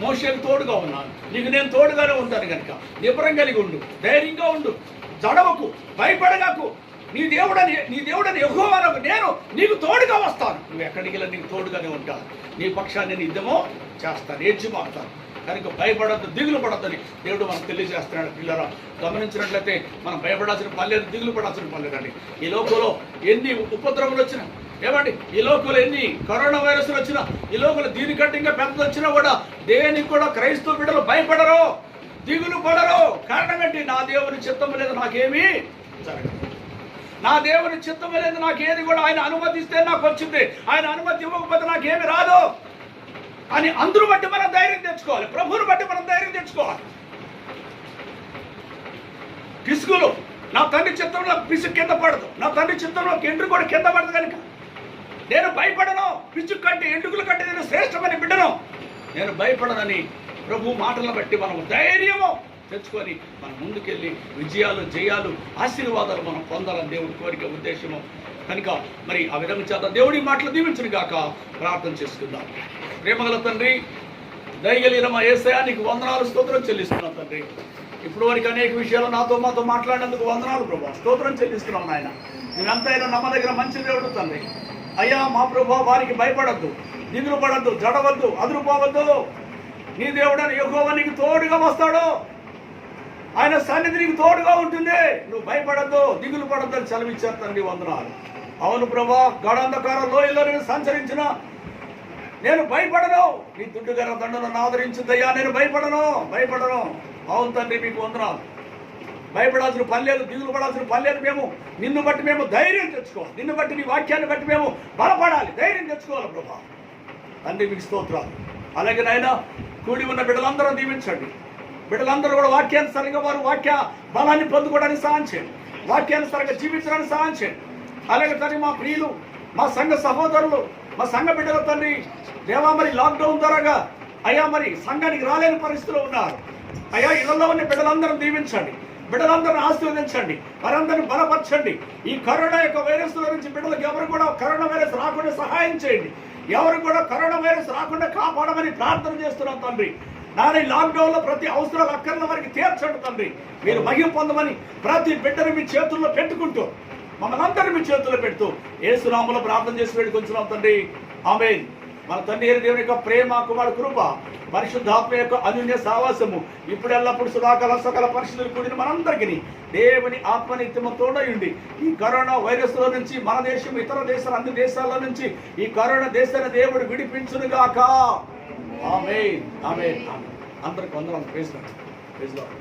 మోషేకు తోడుగా ఉన్నాను, నీకు నేను తోడుగానే ఉంటాను కనుక నిబ్బరం కలిగి ఉండు, ధైర్యంగా ఉండు, జడవకు, భయపడగాకు. నీ దేవుడని యెహోవాకు నేను నీకు తోడుగా వస్తాను. నువ్వు ఎక్కడికి వెళ్ళి నీకు తోడుగానే ఉంటాను, నీ పక్షాన్ని నేను యుద్ధమో చేస్తాను, యజ్ఞమాడతాను. కనుక భయపడద్దు, దిగులు పడద్దని దేవుడు మనకు తెలియజేస్తున్నాడు. పిల్లరా, గమనించినట్లయితే మనం భయపడాల్సిన పని లేదు, దిగులు పడాల్సిన పని లేదండి. ఈ లోకంలో ఎన్ని ఉపద్రవాలు వచ్చినా, ఏమండి, ఈ లోకంలో ఎన్ని కరోనా వైరస్లు వచ్చినా, ఈ లోకంలో దీనికంటే ఇంకా పెద్దది వచ్చినా కూడా దేనికి కూడా క్రైస్తవ బిడ్డలు భయపడరు, దిగులు పడరు. కారణం ఏంటి? నా దేవుని చిత్తం లేదు నాకేమీ జరగదు, నా దేవుని చిత్తం లేదు నాకేది కూడా ఆయన అనుమతిస్తే నాకు వచ్చింది, ఆయన అనుమతి ఇవ్వకపోతే నాకేమి రాదు అని అందరూ బట్టి మనం ధైర్యం తెచ్చుకోవాలి. ప్రభువుని బట్టి మనం ధైర్యం తెచ్చుకోవాలి. పిసుగులు, నా తండ్రి చిత్తంలో పిసుగు కింద పడదు, నా తండ్రి చిత్తంలో ఎండ్రు కూడా కింద పడదు కనుక నేను భయపడను. పిసుగు కంటే ఎండ్రుకుల కంటే నేను శ్రేష్టమైన బిడ్డను, నేను భయపడనని ప్రభు మాటలను బట్టి మనం ధైర్యము తెచ్చుకొని మనం ముందుకెళ్ళి విజయాలు, జయాలు, ఆశీర్వాదాలు మనం పొందాలని దేవుడి కోరిక, ఉద్దేశము కనుక మరి ఆ విధంగా చేత దేవుడి మాటలు దీవించును గాక ప్రార్థన చేసుకుందాం. ప్రేమగల తండ్రి, దయగలిగిన మా యేసయ్య నీకు వందనాలు, స్తోత్రం చెల్లిస్తున్నాం తండ్రి. ఇప్పుడు వరకు అనేక విషయాలు మాతో మాట్లాడినందుకు వందనాలు ప్రభా, స్తోత్రం చెల్లిస్తున్నాం నాయన. మీరంతైనా నమ్మదగిన మంచి దేవుడు తండ్రి. అయ్యా మా ప్రభా, వారికి భయపడద్దు, దిగులు పడద్దు, జడవద్దు, అదురుపోవద్దు. నీ దేవుడని యెహోవా నీకు తోడుగా వస్తాడు, ఆయన సన్నిధి నీకు తోడుగా ఉంటుంది. నువ్వు భయపడద్దు, దిగులు పడద్దు అని సెలవిచ్చారు తండ్రి, వందనాలు. అవును ప్రభా, గాఢాంధకార లోయలో నేను సంచరించిన నేను భయపడను, నీ దుడ్డుగార దండను ఆదరించుదయ్యా, నేను భయపడను. అవును తండ్రి, మీకు వందనాలు. భయపడాల్సిన పని లేదు, దిగులు పడాల్సిన పని లేదు. మేము నిన్ను బట్టి మేము ధైర్యం తెచ్చుకోవాలి, నిన్ను బట్టి నీ వాక్యాన్ని బట్టి మేము బలపడాలి, ధైర్యం తెచ్చుకోవాలి ప్రభా. తండ్రి మీకు స్తోత్రాలు. అలాగే నాయన, కూడి ఉన్న బిడ్డలందరూ దీవించండి. బిడ్డలందరూ కూడా వాక్యానుసారంగా వారు వాక్య బలాన్ని పొందుకోవడానికి సహాయం చేయండి, వాక్యానుసారంగా జీవించడానికి సహాయం చేయండి. అలాగే తండ్రి, మా ప్రియులు, మా సంఘ సహోదరులు, మా సంఘ బిడ్డల తండ్రి దేవా, మరి లాక్డౌన్ ద్వారాగా అయ్యా మరి సంఘానికి రాలేని పరిస్థితిలో ఉన్నారు. అయ్యా ఇళ్లలో ఉన్న బిడ్డలందరూ దీవించండి, బిడ్డలందరిని ఆశీర్వదించండి, వారందరిని బలపరచండి. ఈ కరోనా యొక్క వైరస్ నుంచి బిడ్డలకు ఎవరు కూడా కరోనా వైరస్ రాకుండా సహాయం చేయండి, ఎవరు కూడా కరోనా వైరస్ రాకుండా కాపాడమని ప్రార్థన చేస్తున్నాం తండ్రి. నాని లాక్డౌన్ లో ప్రతి అవసరాలు అక్కర్ల వారికి తీర్చండి తండ్రి. మీరు మహిమ పొందమని ప్రతి బిడ్డను మీ చేతుల్లో పెట్టుకుంటూ, మమ్మల్ని అందరినీ మీ చేతుల్లో పెడుతూ యేసునామములో ప్రార్థన చేసి వేడుకొంచున్నాం తండ్రి, ఆమేన్. మన తండ్రి దేవుని యొక్క ప్రేమ, కుమారుడు కృప, పరిశుద్ధాత్మ యొక్క అన్యోన్య సావాసము ఇప్పుడు ఎల్లప్పుడు సదాకాల సకల పరిస్థితులు కూడిన మనందరికీ దేవుని ఆత్మ నిత్యము తోడయుండి ఈ కరోనా వైరస్ లో నుంచి మన దేశం, ఇతర దేశాలు, అన్ని దేశాల నుంచి ఈ కరోనా దేశాన్ని దేవుడు విడిపించునుగాక. ఆమేన్, ఆమేన్, ఆమేన్. అందరికి వందనాలు. Praise lord.